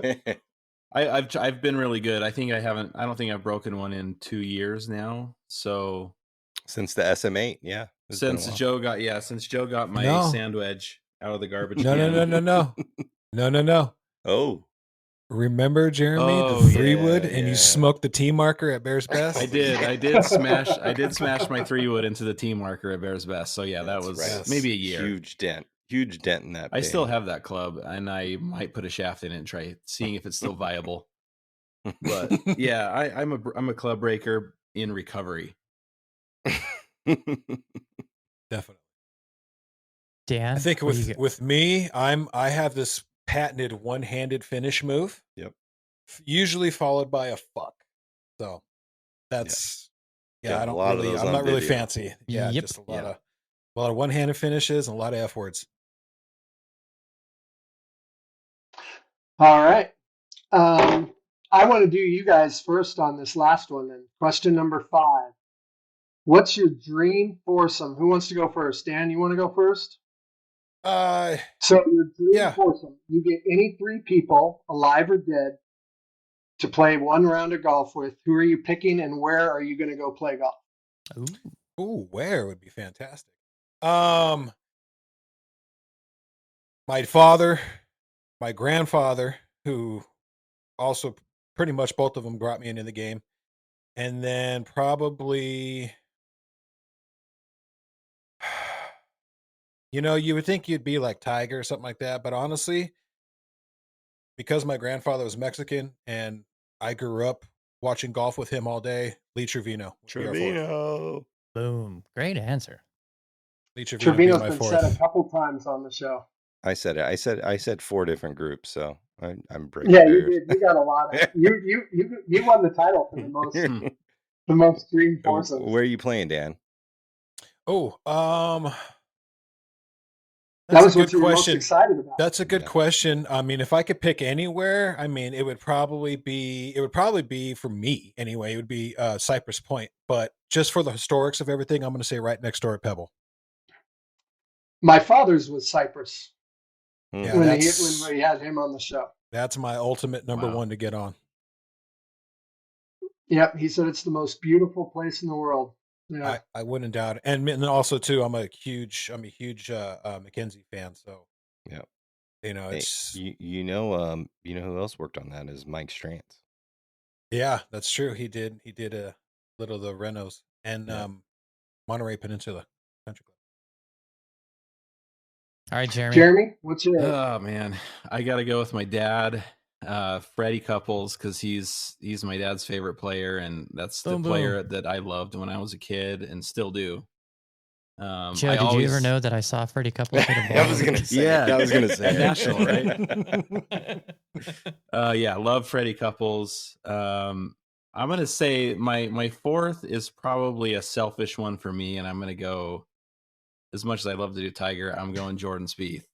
I've been really good. I don't think I've broken one in 2 years now. So since the SM8, yeah. Since Joe got my No. sand wedge out of the garbage No, can. No. Oh. Remember, Jeremy, Oh, the 3-wood, yeah, and yeah. you smoked the tee marker at Bears Best? I did smash my 3-wood into the tee marker at Bears Best. So yeah, that was right. maybe a year. Huge dent in that. I still have that club, and I might put a shaft in it and try seeing if it's still viable. But yeah, I'm a club breaker in recovery. Definitely. Dan, I think with me, I have this patented one-handed finish move. Yep. Usually followed by a fuck. So that's Yeah, I'm those not really video. fancy. Yeah, Yep. just a lot of one-handed finishes and a lot of F words. All right. I want to do you guys first on this last one then. Question number 5. What's your dream foursome? Who wants to go first? Dan, you want to go first? So your dream foursome, you get any 3 people, alive or dead, to play one round of golf with. Who are you picking, and where are you going to go play golf? Ooh, where would be fantastic. My father, my grandfather, who also pretty much both of them brought me into the game, and then probably, you would think you'd be like Tiger or something like that, but honestly, because my grandfather was Mexican and I grew up watching golf with him all day, Lee Trevino. Boom. Great answer. Lee Trevino Trevino's my been 4th. said a couple times on the show. I said it. I said 4 different groups, so I'm breaking. Yeah, you did. You got a lot of you won the title for the most dream foursomes. Where are you playing, Dan? Oh, That was what you were most excited about. That's a good question. I mean, if I could pick anywhere, I mean, it would probably be for me anyway. It would be Cypress Point, but just for the historics of everything, I'm going to say right next door at Pebble. My father's was Cypress. Yeah, when we had him on the show. That's my ultimate number 1 to get on. Yep, he said it's the most beautiful place in the world. Yeah, I wouldn't doubt it. And also too, I'm a huge Mackenzie fan. So yeah, it's you know who else worked on that is Mike Strantz. Yeah, that's true. He did a little of the Renos and Monterey Peninsula Country Club. All right, Jeremy. Jeremy, what's your? Oh man, I got to go with my dad, Freddie Couples, because he's my dad's favorite player, and that's the player that I loved when I was a kid and still do. Joe, did you ever know that I saw Freddie Couples hit a ball? I was gonna say national, right? Yeah, love Freddie Couples. I'm gonna say my 4th is probably a selfish one for me, and I'm gonna go. As much as I love to do Tiger, I'm going Jordan Spieth.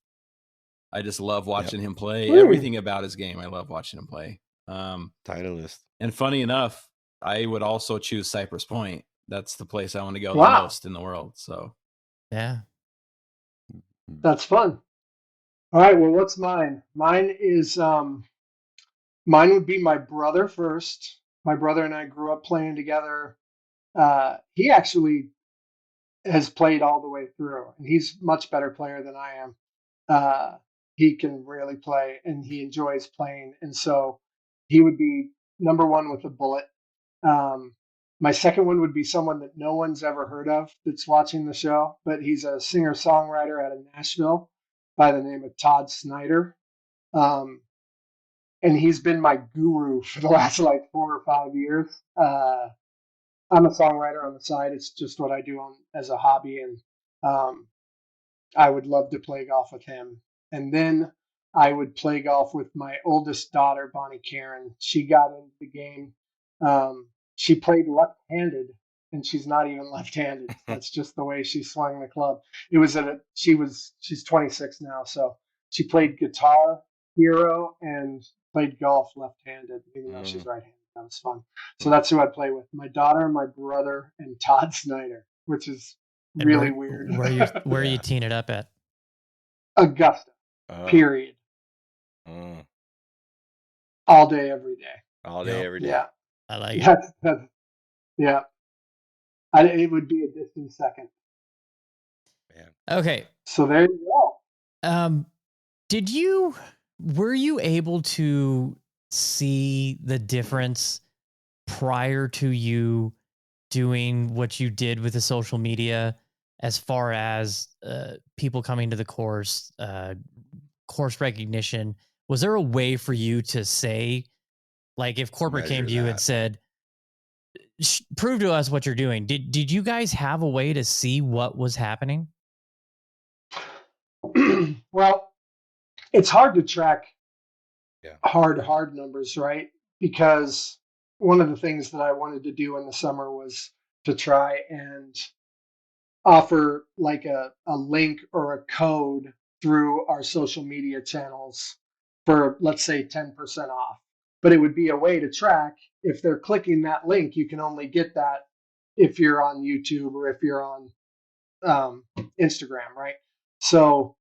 I just love watching him play. Ooh. Everything about his game, I love watching him play. Titleist. And funny enough, I would also choose Cypress Point. That's the place I want to go the most in the world. So, yeah, that's fun. All right, well, what's mine? Mine would be my brother first. My brother and I grew up playing together. He actually has played all the way through, and he's a much better player than I am. He can really play, and he enjoys playing, and so he would be number 1 with a bullet. My second one would be someone that no one's ever heard of that's watching the show, but he's a singer-songwriter out of Nashville by the name of Todd Snyder. And he's been my guru for the last 4 or 5 years. I'm a songwriter on the side. It's just what I do as a hobby. And I would love to play golf with him. And then I would play golf with my oldest daughter, Bonnie Karen. She got into the game. She played left-handed, and she's not even left-handed. That's just the way she swung the club. She's 26 now, so she played guitar, hero, and played golf left-handed, even though she's right-handed. That was fun. So that's who I'd play with: my daughter, my brother, and Todd Snyder, which is really weird. Where are you teeing it up at? Augusta. Period. All day, every day. All day, Yep. every day. Yeah. I like it. Yeah. It would be a distant second. Man. Okay. So there you go. Were you able to see the difference prior to you doing what you did with the social media, as far as people coming to the course, course recognition? Was there a way for you to say, like, if corporate came Measure to you and that. said, prove to us what you're doing, did you guys have a way to see what was happening? Well, it's hard to track Yeah. hard numbers, right? Because one of the things that I wanted to do in the summer was to try and offer like a link or a code through our social media channels for, let's say, 10% off. But it would be a way to track, if they're clicking that link, you can only get that if you're on YouTube or if you're on Instagram, right? So,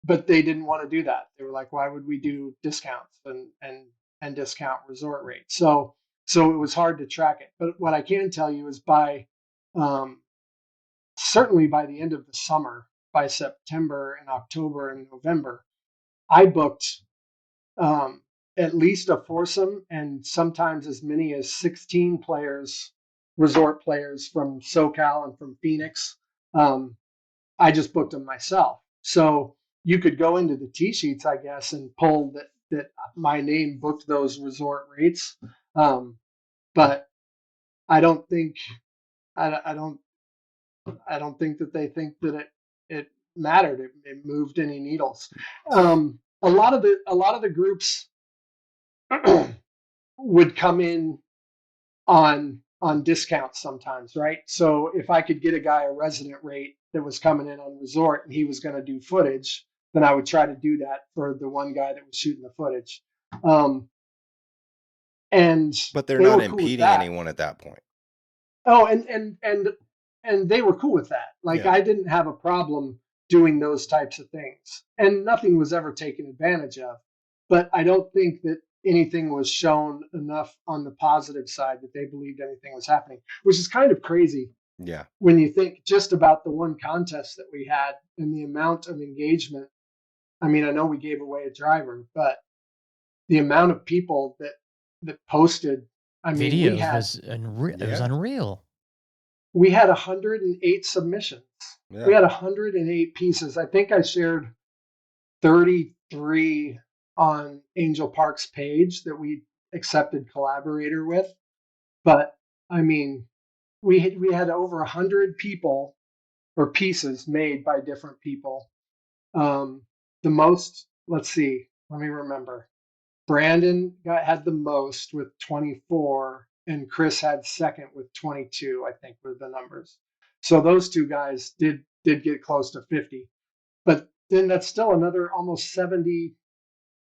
but they didn't want to do that. They were like, why would we do discounts and discount resort rates? So it was hard to track it. But what I can tell you is certainly by the end of the summer, by September and October and November, I booked at least a foursome and sometimes as many as 16 players, resort players from SoCal and from Phoenix. I just booked them myself. So you could go into the tee sheets, I guess, and pull that my name booked those resort rates. But I don't think I don't think that they think that it mattered. It moved any needles. A lot of the groups would come in on discounts sometimes, right? So if I could get a guy a resident rate that was coming in on resort and he was going to do footage, then I would try to do that for the one guy that was shooting the footage. But they're not impeding anyone at that point. Oh, and they were cool with that. Like, Yeah. I didn't have a problem doing those types of things, and nothing was ever taken advantage of. But I don't think that anything was shown enough on the positive side that they believed anything was happening, which is kind of crazy. Yeah. When you think just about the one contest that we had and the amount of engagement. I mean, I know we gave away a driver, but the amount of people that posted, I mean, Videos was it was unreal. We had 108 submissions. Yeah. We had 108 pieces. I think I shared 33 on Angel Park's page that we accepted collaborator with. But I mean, we had over 100 people or pieces made by different people. The most, let's see, let me remember. Brandon had the most with 24, and Chris had second with 22, I think were the numbers. So those two guys did get close to 50. But then that's still another almost 70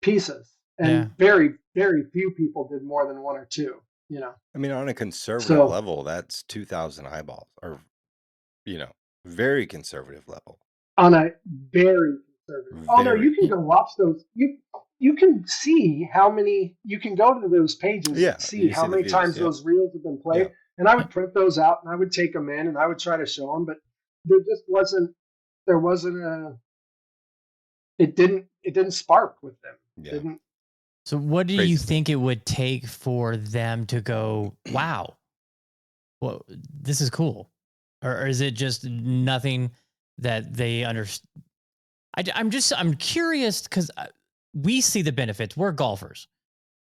pieces. And very, very few people did more than one or two, you know. I mean, on a conservative level, that's 2,000 eyeballs, or, you know, very conservative level. On a very conservative. Oh no, you can go watch those. You can see how many. You can go to those pages and see how many times those reels have been played. Yeah. And I would print those out and I would take them in and I would try to show them, but there just wasn't. There wasn't a. It didn't spark with them. Yeah. Didn't. So what do you think it would take for them to go, wow, well, this is cool? Or is it just nothing that they understand? I'm curious because we see the benefits. We're golfers.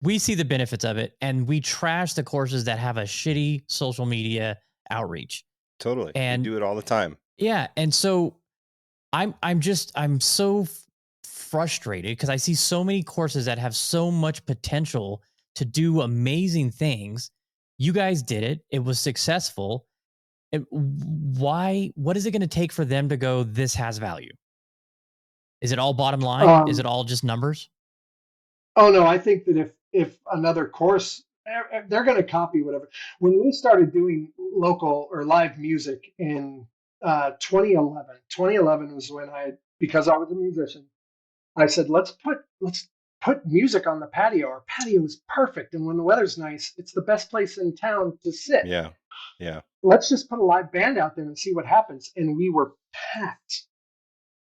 We see the benefits of it, and we trash the courses that have a shitty social media outreach. Totally. And we do it all the time. Yeah. And so I'm so frustrated because I see so many courses that have so much potential to do amazing things. You guys did it. It was successful. What is it going to take for them to go, this has value? Is it all bottom line? Is it all just numbers? Oh no, I think that if another course, they're going to copy whatever. When we started doing local or live music in 2011 was when because I was a musician, I said, let's put music on the patio. Our patio is perfect, and when the weather's nice, it's the best place in town to sit. Yeah. Yeah. Let's just put a live band out there and see what happens. And we were packed.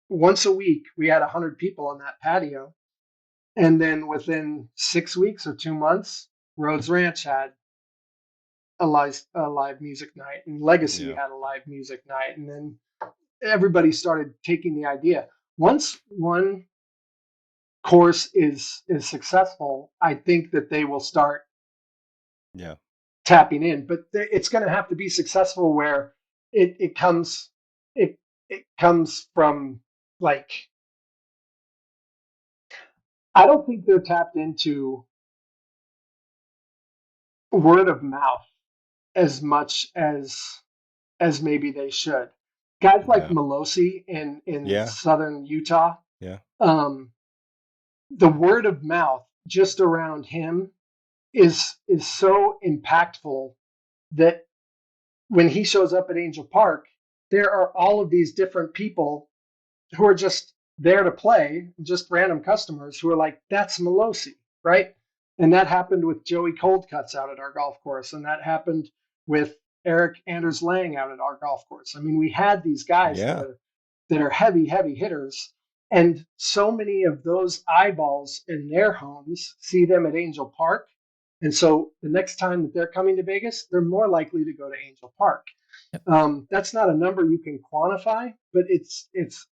Once a week, we had 100 people on that patio. And then within 6 weeks or 2 months, Rhodes Ranch had a live music night, and Legacy had a live music night. And then everybody started taking the idea. Once one course is successful, I think that they will start tapping in. But it's going to have to be successful where it comes from, like, I don't think they're tapped into word of mouth as much as maybe they should. Guys like Melosi in southern Utah. Yeah. The word of mouth just around him is so impactful that when he shows up at Angel Park, there are all of these different people who are just there to play, just random customers who are like, that's Melosi, right? And that happened with Joey Coldcuts out at our golf course, and that happened with Eric Anders Lang out at our golf course. I mean, we had these guys that are heavy hitters, and so many of those eyeballs in their homes see them at Angel Park. And so the next time that they're coming to Vegas, they're more likely to go to Angel Park. That's not a number you can quantify, but it's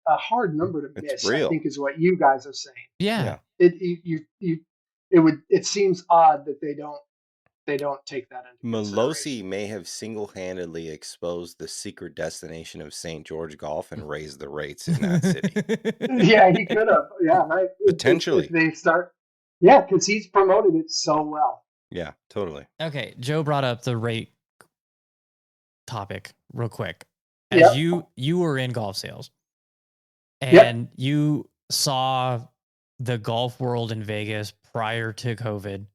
a hard number to miss. I think is what you guys are saying. Yeah. It seems odd that they don't take that into Melosi may have single-handedly exposed the secret destination of St. George Golf and raised the rates in that city. Yeah, he could have. Yeah, potentially. If they start, because he's promoted it so well. Yeah, totally. Okay, Joe brought up the rate topic real quick. As you were in golf sales, and you saw the golf world in Vegas prior to COVID,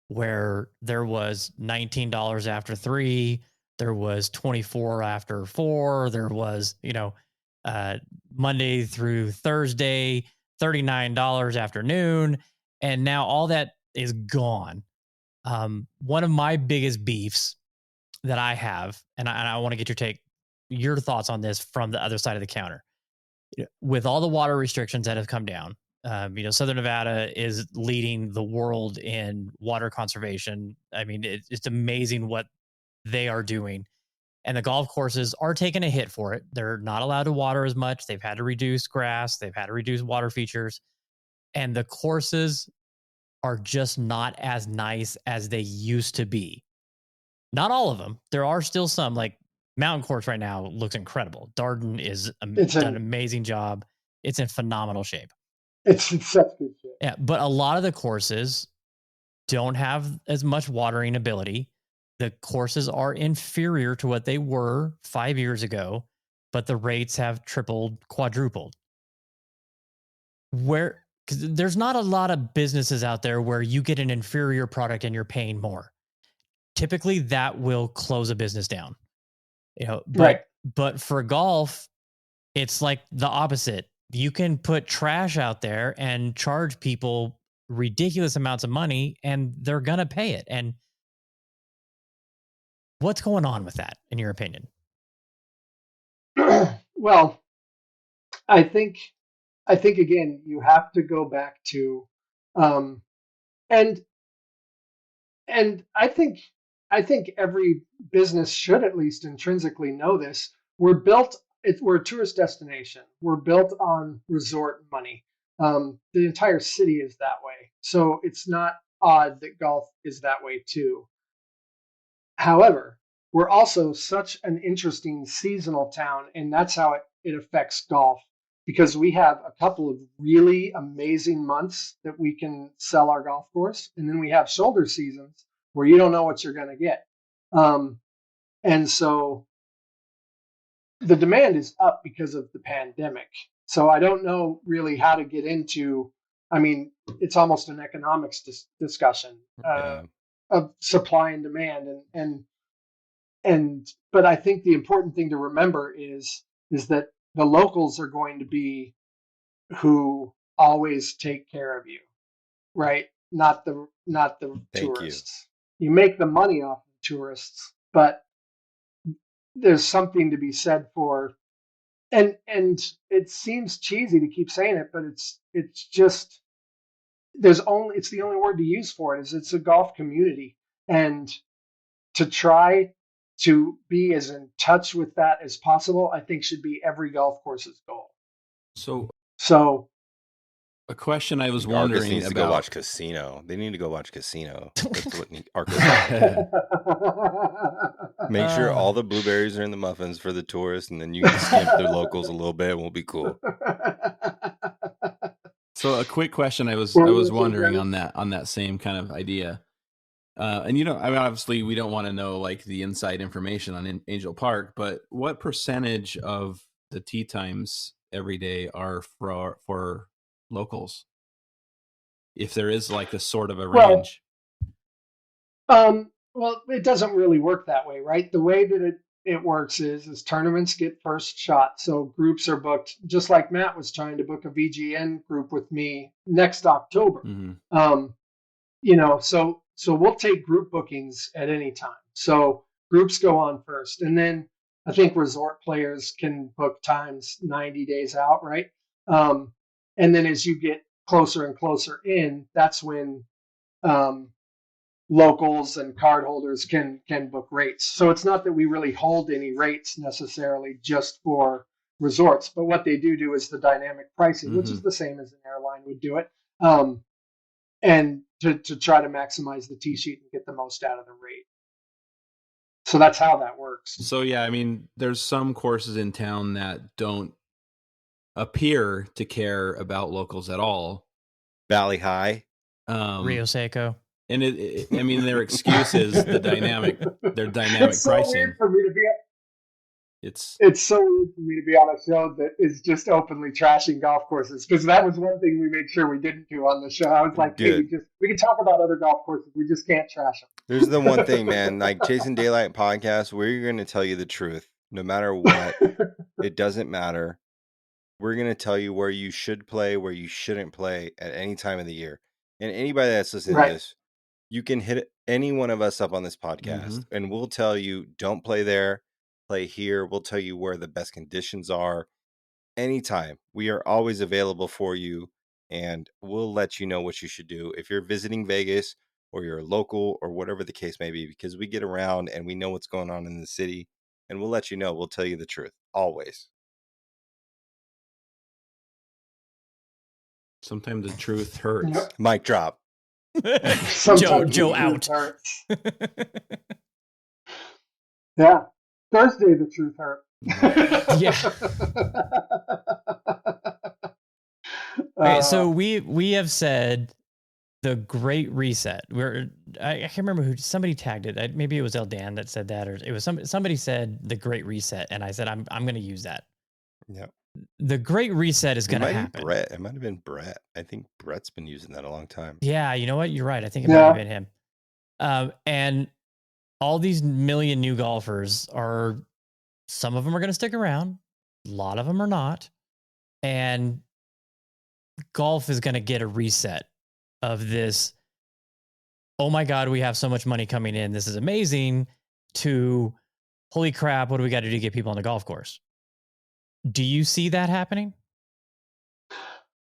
where there was $19 after 3, there was 24 after 4, there was, Monday through Thursday, $39 after noon, and now all that is gone. One of my biggest beefs that I have, and I want to get your thoughts on this from the other side of the counter. With all the water restrictions that have come down, Southern Nevada is leading the world in water conservation. I mean, it's amazing what they are doing. And the golf courses are taking a hit for it. They're not allowed to water as much. They've had to reduce grass. They've had to reduce water features. And the courses are just not as nice as they used to be. Not all of them. There are still some, like Mountain Course right now looks incredible. Darden is done an amazing job. It's in phenomenal shape. It's in such good shape. Yeah, but a lot of the courses don't have as much watering ability. The courses are inferior to what they were 5 years ago, but the rates have tripled, quadrupled. Because there's not a lot of businesses out there where you get an inferior product and you're paying more. Typically, that will close a business down. But for golf, it's like the opposite. You can put trash out there and charge people ridiculous amounts of money, and they're gonna pay it. And what's going on with that, in your opinion? Well, I think again, you have to go back to, and I think every business should at least intrinsically know this. We're a tourist destination. We're built on resort money. The entire city is that way. So it's not odd that golf is that way too. However, we're also such an interesting seasonal town, and that's how it affects golf, because we have a couple of really amazing months that we can sell our golf course, and then we have shoulder seasons where you don't know what you're going to get. And so the demand is up because of the pandemic. So I don't know really how to get into, it's almost an economics discussion of supply and demand. But I think the important thing to remember is that the locals are going to be who always take care of you. right? Not the Thank you. tourists. You make the money off the tourists, but there's something to be said for, and it seems cheesy to keep saying it, but it's just it's the only word to use for it is it's a golf community, and to try to be as in touch with that as possible, I think should be every golf course's goal. So a question I was Arcus wondering needs to about. go watch Casino. They need to go watch Casino. That's what Arcus. Make sure all the blueberries are in the muffins for the tourists, and then you can skimp the locals a little bit, and we'll be cool. So a quick question I was wondering on that same kind of idea. And I mean, obviously we don't want to know like the inside information on Angel Park, but what percentage of the tee times every day are for locals? If there is like a sort of a range. Well, it doesn't really work that way, right? The way that it works is tournaments get first shot. So groups are booked, just like Matt was trying to book a VGN group with me next October. So we'll take group bookings at any time. So groups go on first, and then I think resort players can book times 90 days out, right? And then as you get closer and closer in, that's when locals and card holders can book rates. So it's not that we really hold any rates necessarily just for resorts, but what they do is the dynamic pricing, which is the same as an airline would do it, and to try to maximize the tee sheet and get the most out of the rate. So that's how that works. So yeah, I mean, there's some courses in town that don't appear to care about locals at all. Valley High, Rio Seco. And I mean, their excuse is their dynamic it's so pricing. Weird for me to be, it's so weird for me to be on a show that is just openly trashing golf courses, because that was one thing we made sure we didn't do on the show. I was like, hey, we can talk about other golf courses, we just can't trash them. There's the one thing, man, like Chasing Daylight podcast, we're going to tell you the truth. No matter what, it doesn't matter. We're going to tell you where you should play, where you shouldn't play at any time of the year. And anybody that's listening to this, you can hit any one of us up on this podcast, and we'll tell you, don't play there, play here. We'll tell you where the best conditions are. Anytime. We are always available for you, and we'll let you know what you should do if you're visiting Vegas or you're a local or whatever the case may be, because we get around and we know what's going on in the city, and we'll let you know. We'll tell you the truth always. Sometimes the truth hurts. Yep. Mic drop. Joe out. Yeah. Thursday the truth hurt. Yeah. Okay, so we have said the Great Reset. I can't remember who, somebody tagged it. Maybe it was El Dan that said that, or it was somebody said the Great Reset, and I said I'm going to use that. Yeah. The Great Reset is going to happen. Brett. It might have been Brett. I think Brett's been using that a long time. Yeah, you know what? You're right. I think it might have been him. And all these million new golfers some of them are going to stick around. A lot of them are not. And golf is going to get a reset of this. Oh my God, we have so much money coming in. This is amazing. To holy crap, what do we got to do to get people on the golf course? Do you see that happening?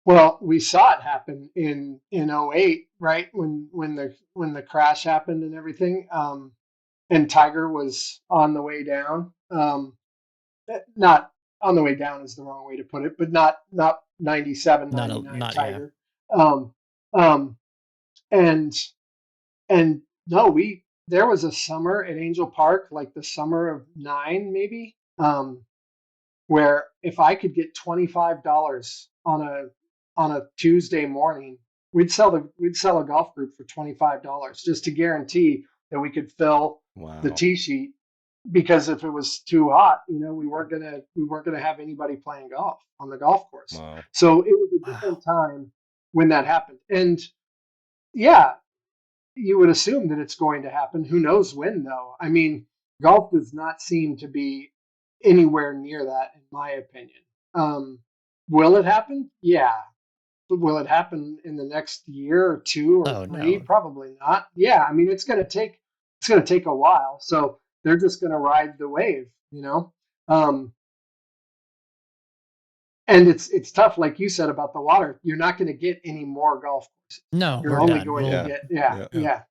Well, we saw it happen in 2008, right? When the crash happened and everything. And Tiger was on the way down. Not on the way down is the wrong way to put it, but not 97, 99 Tiger. Yeah. And no, there was a summer at Angel Park, like the summer of 9, maybe, where if I could get $25 on a Tuesday morning, we'd sell a golf group for $25 just to guarantee that we could fill the tee sheet, because if it was too hot, we weren't gonna have anybody playing golf on the golf course. Wow. So it was a different time when that happened. And yeah, you would assume that it's going to happen. Who knows when, though? I mean, golf does not seem to be anywhere near that, in my opinion. Will it happen? Yeah. will it happen in the next year or 2 or 3? No. Probably not. Yeah, I mean, it's going to take a while. So they're just going to ride the wave, and it's tough, like you said about the water. You're not going to get any more golf courses. No, You're we're only done. going Yeah. to get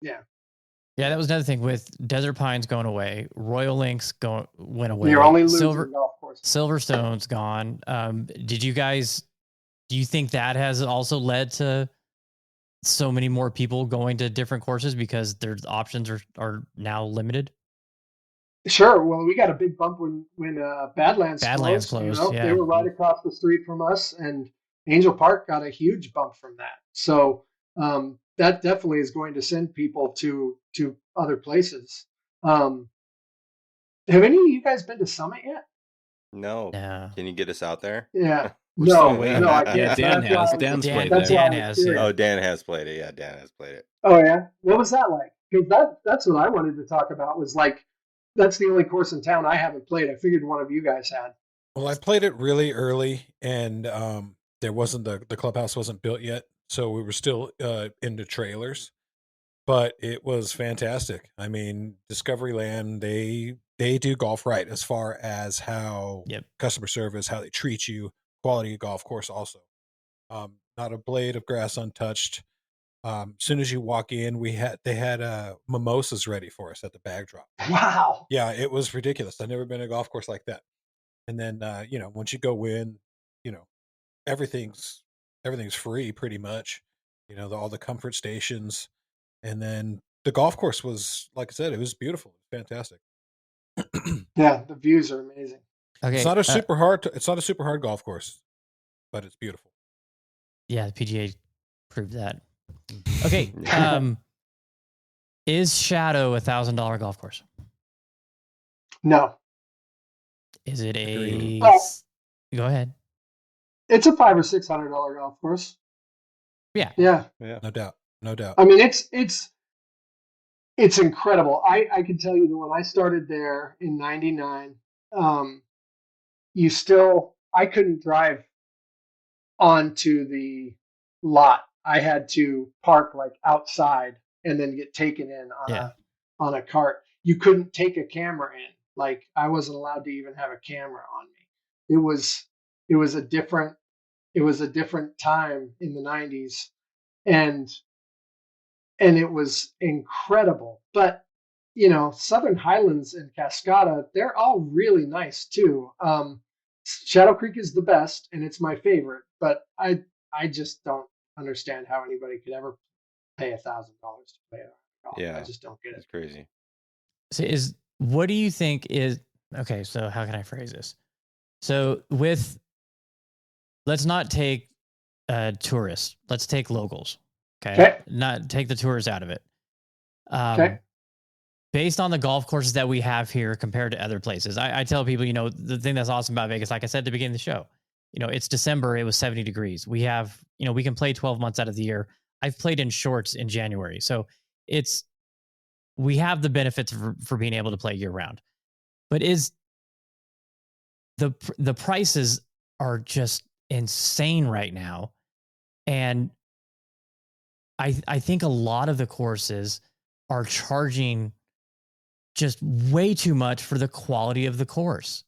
Yeah. Yeah, that was another thing with Desert Pines going away. Royal Links went away. You're only losing golf courses. Silverstone's gone. Do you think that has also led to so many more people going to different courses because their options are now limited? Sure. Well, we got a big bump when Badlands closed. Yeah. They were right across the street from us, and Angel Park got a huge bump from that. So that definitely is going to send people to other places. Have any of you guys been to Summit yet? No. Yeah. Can you get us out there? Yeah. We're still No, waiting. I can't. Yeah, Dan That's why has. I was- Dan's Dan- played that's there. why I Dan was has, curious. yeah. Oh, Dan has played it. Yeah, Dan has played it. Oh yeah, what was that like? Because that's what I wanted to talk about. Was like that's the only course in town I haven't played. I figured one of you guys had. Well, I played it really early, and there wasn't the clubhouse wasn't built yet, so we were still into trailers. But it was fantastic. I mean, Discovery Land, they do golf right as far as how customer service, how they treat you, quality of golf course also. Not a blade of grass untouched. Soon as you walk in, they had mimosas ready for us at the bag drop. Wow. Yeah, it was ridiculous. I've never been to a golf course like that. And then once you go in, everything's free pretty much. All the comfort stations, and then the golf course was, like I said, it was beautiful, fantastic. Yeah, the views are amazing. Okay. It's not a super hard golf course, but it's beautiful. Yeah, the PGA proved that. Okay. Is Shadow $1,000 golf course? No, Is it a? Well- Go ahead. it's a $500 or $600 golf course. Yeah. Yeah, No doubt. I mean it's incredible. I can tell you that when I started there in '99, I couldn't drive onto the lot. I had to park like outside and then get taken in on a cart. You couldn't take a camera in. Like I wasn't allowed to even have a camera on me. It was a different time in the '90s, and it was incredible. But Southern Highlands and Cascada, they're all really nice too. Shadow Creek is the best, and it's my favorite. But I just don't understand how anybody could ever pay $1,000 to play a golf. Yeah, I just don't get it. It's crazy. So what do you think is okay? So how can I phrase this? So let's not take tourists. Let's take locals. Okay. Not take the tourists out of it. Okay. Based on the golf courses that we have here compared to other places, I tell people, the thing that's awesome about Vegas, like I said at the beginning of the show, it's December. It was 70 degrees. We have, we can play 12 months out of the year. I've played in shorts in January. So we have the benefits for being able to play year round. But the prices are just insane right now. And I think a lot of the courses are charging just way too much for the quality of the course.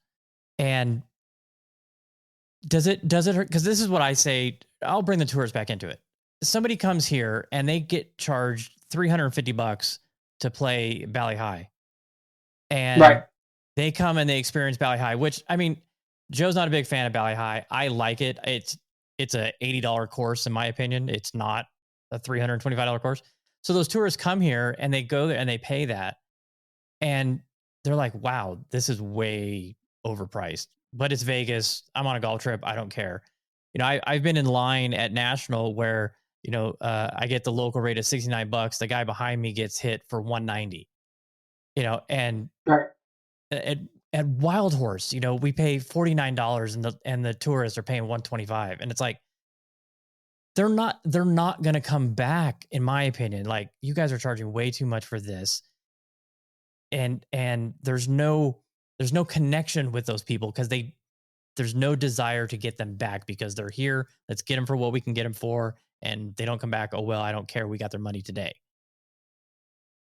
And does it hurt? Because this is what I say, I'll bring the tourists back into it. Somebody comes here and they get charged $350 to play Bali High. And they come and they experience Bali High, which, I mean, Joe's not a big fan of Bali High. I like it. It's a $80 course, in my opinion. It's not a $325 course. So those tourists come here and they go there and they pay that. And they're like, wow, this is way overpriced. But it's Vegas. I'm on a golf trip. I don't care. I've been in line at National where, I get the local rate of $69. The guy behind me gets hit for $190. And at Wild Horse, we pay $49 and the tourists are paying $125. And it's like, they're not going to come back, in my opinion. Like, you guys are charging way too much for this. And there's no connection with those people because there's no desire to get them back because they're here. Let's get them for what we can get them for. And they don't come back. Oh, well, I don't care. We got their money today.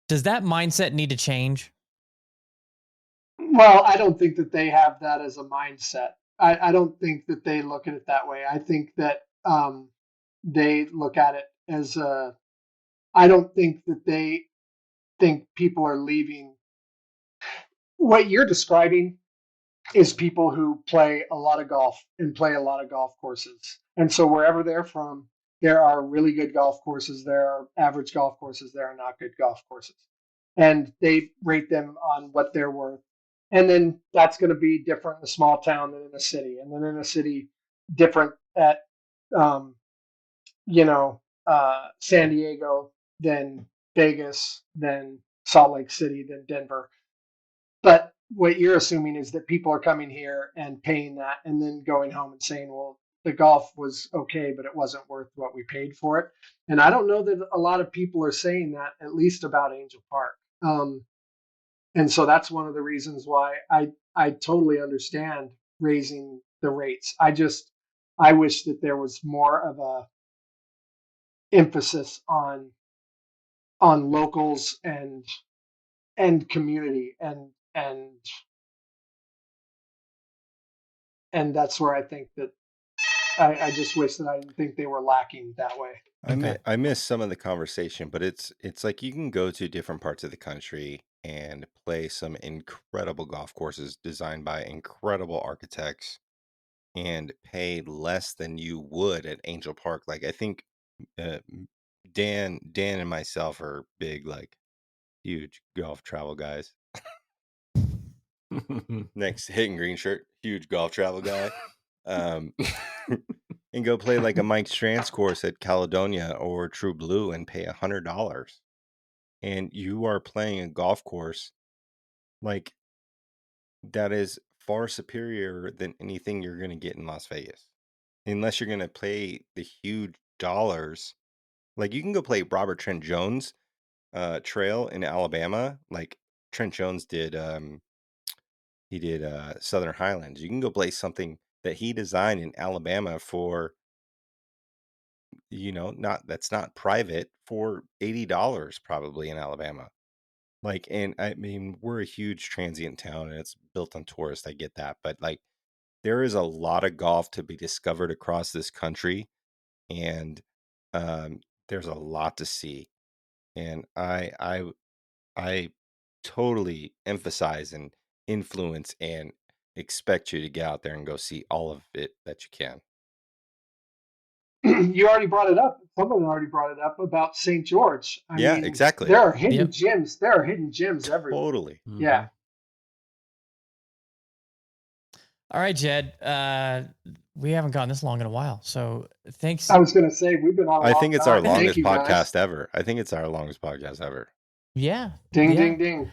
Does that mindset need to change? Well, I don't think that they have that as a mindset. I don't think that they look at it that way. I think that they look at it as I don't think that they think people are leaving. What you're describing is people who play a lot of golf and play a lot of golf courses. And so wherever they're from, there are really good golf courses, there are average golf courses, there are not good golf courses. And they rate them on what they're worth. And then that's going to be different in a small town than in a city. And then in a city, different at, San Diego, then Vegas, then Salt Lake City, then Denver. But what you're assuming is that people are coming here and paying that and then going home and saying, well, the golf was okay, but it wasn't worth what we paid for it. And I don't know that a lot of people are saying that, at least about Angel Park. And so that's one of the reasons why I totally understand raising the rates. I wish that there was more of a emphasis on locals and community and that's where I think that I just wish that I didn't think they were lacking that way. I miss some of the conversation, but it's like you can go to different parts of the country and play some incredible golf courses designed by incredible architects and pay less than you would at Angel Park. Like I think Dan and myself are big, like huge golf travel guys. Next Hitting Green shirt, huge golf travel guy. And go play like a Mike Strand's course at Caledonia or True Blue and pay $100. And you are playing a golf course like that is far superior than anything you're going to get in Las Vegas. Unless you're going to pay the huge dollars. Like you can go play Robert Trent Jones trail in Alabama. Like Trent Jones did, he did Southern Highlands. You can go play something that he designed in Alabama for, that's not private, for $80 probably in Alabama. Like, and I mean, we're a huge transient town and it's built on tourists. I get that. But like, there is a lot of golf to be discovered across this country. And there's a lot to see. And I totally emphasize and influence and expect you to get out there and go see all of it that you can. You already brought it up. Someone already brought it up about St. George. I mean, exactly. There are hidden gems. There are hidden gems everywhere. Totally. Mhm. Yeah. All right, Jed. We haven't gone this long in a while, so thanks. I was going to say we've been on. I think it's our longest Thank you, guys. podcast ever. I think it's our longest podcast ever. Yeah. Ding, yeah. ding, ding.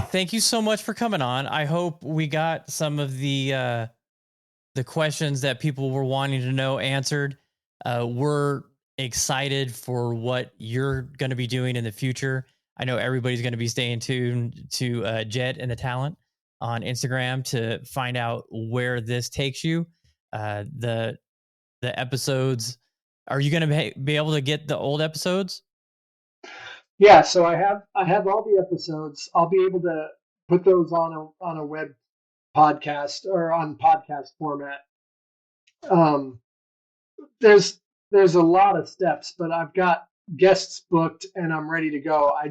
Thank you so much for coming on. I hope we got some of the questions that people were wanting to know answered. We're excited for what you're going to be doing in the future. I know everybody's going to be staying tuned to Jed and the Talent on Instagram to find out where this takes you. The episodes, are you going to be able to get the old episodes? Yeah, so I have all the episodes. I'll be able to put those on a web podcast or on podcast format. There's a lot of steps, but I've got guests booked and I'm ready to go. I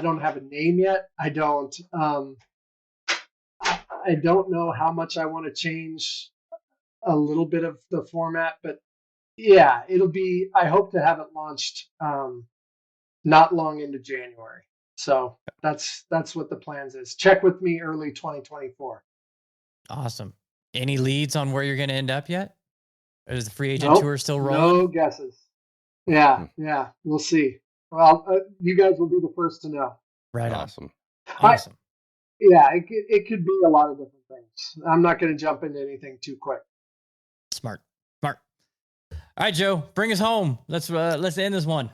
don't have a name yet. I don't know how much I want to change a little bit of the format, but yeah, I hope to have it launched not long into January. So that's what the plans is. Check with me early 2024. Awesome. Any leads on where you're going to end up yet? Or is the free agent tour still rolling? No guesses. Yeah, we'll see. Well, you guys will be the first to know. Right. Awesome. Awesome. It could be a lot of different things. I'm not going to jump into anything too quick. Smart. All right, Joe, bring us home. Let's end this one.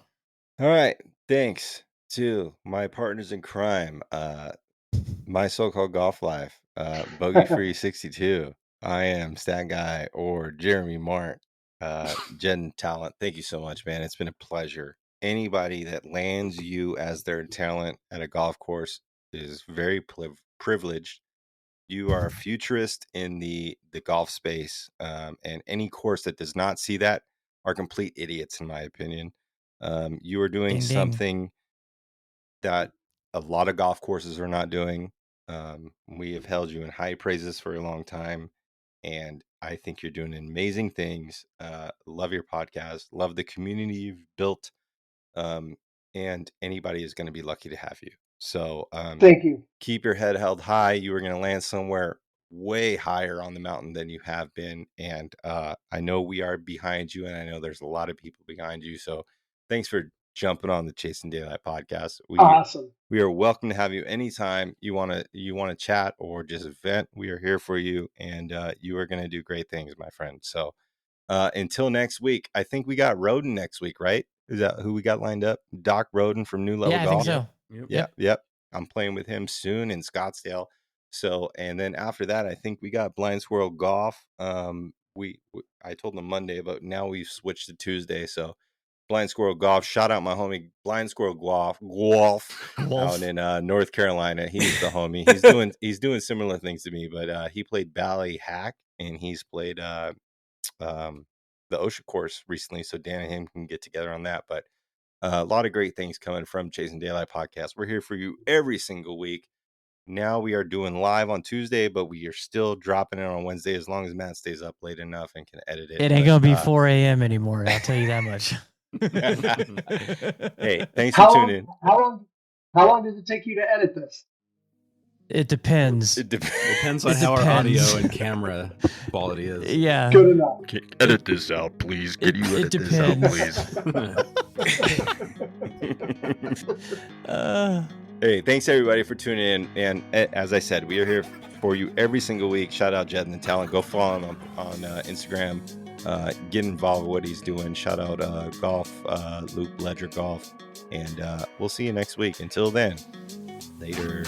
All right. Thanks to my partners in crime, my so-called golf life, Bogey Free 62. I am Stat Guy or Jeremy Mark. Jed and Talent, thank you so much, man. It's been a pleasure. Anybody that lands you as their talent at a golf course is very privileged. You are a futurist in the golf space, and any course that does not see that are complete idiots, in my opinion. You are doing Ding, ding. something that a lot of golf courses are not doing. We have held you in high praises for a long time, and I think you're doing amazing things. Love your podcast, love the community you've built, and anybody is going to be lucky to have you. So Thank you. keep your head held high. You are going to land somewhere way higher on the mountain than you have been, and I know we are behind you, and I know there's a lot of people behind you. So thanks for jumping on the Chasing Daylight podcast. Awesome. We are welcome to have you anytime you want to chat or just vent. We are here for you, and you are going to do great things, my friend. So until next week, I think we got Roden next week, right? Is that who we got lined up? Doc Roden from New Level Yeah, I Golf. think so. Yep. I'm playing with him soon in Scottsdale. So, and then after that, I think we got Blind Squirrel Golf. I told them Monday, but now we've switched to Tuesday. So Blind Squirrel Golf. Shout out my homie Blind Squirrel Golf out in North Carolina. He's the homie. He's doing similar things to me, but he played Bally Hack and he's played the Ocean course recently. So Dan and him can get together on that. But a lot of great things coming from Chasing Daylight podcast. We're here for you every single week. Now we are doing live on Tuesday, but we are still dropping it on Wednesday as long as Matt stays up late enough and can edit it. It ain't going to be 4 a.m. anymore. I'll tell you that much. Hey, thanks for tuning in. How long does it take you to edit this? It depends. It Depends on how our audio and camera quality is. Yeah. Good enough. Edit this out, please. Can you edit this out, please? Hey, thanks everybody for tuning in. And as I said, we are here for you every single week. Shout out Jed and the Talent. Go follow him on Instagram. Get involved with what he's doing. Shout out Golf, Luke Ledger Golf. And we'll see you next week. Until then, later.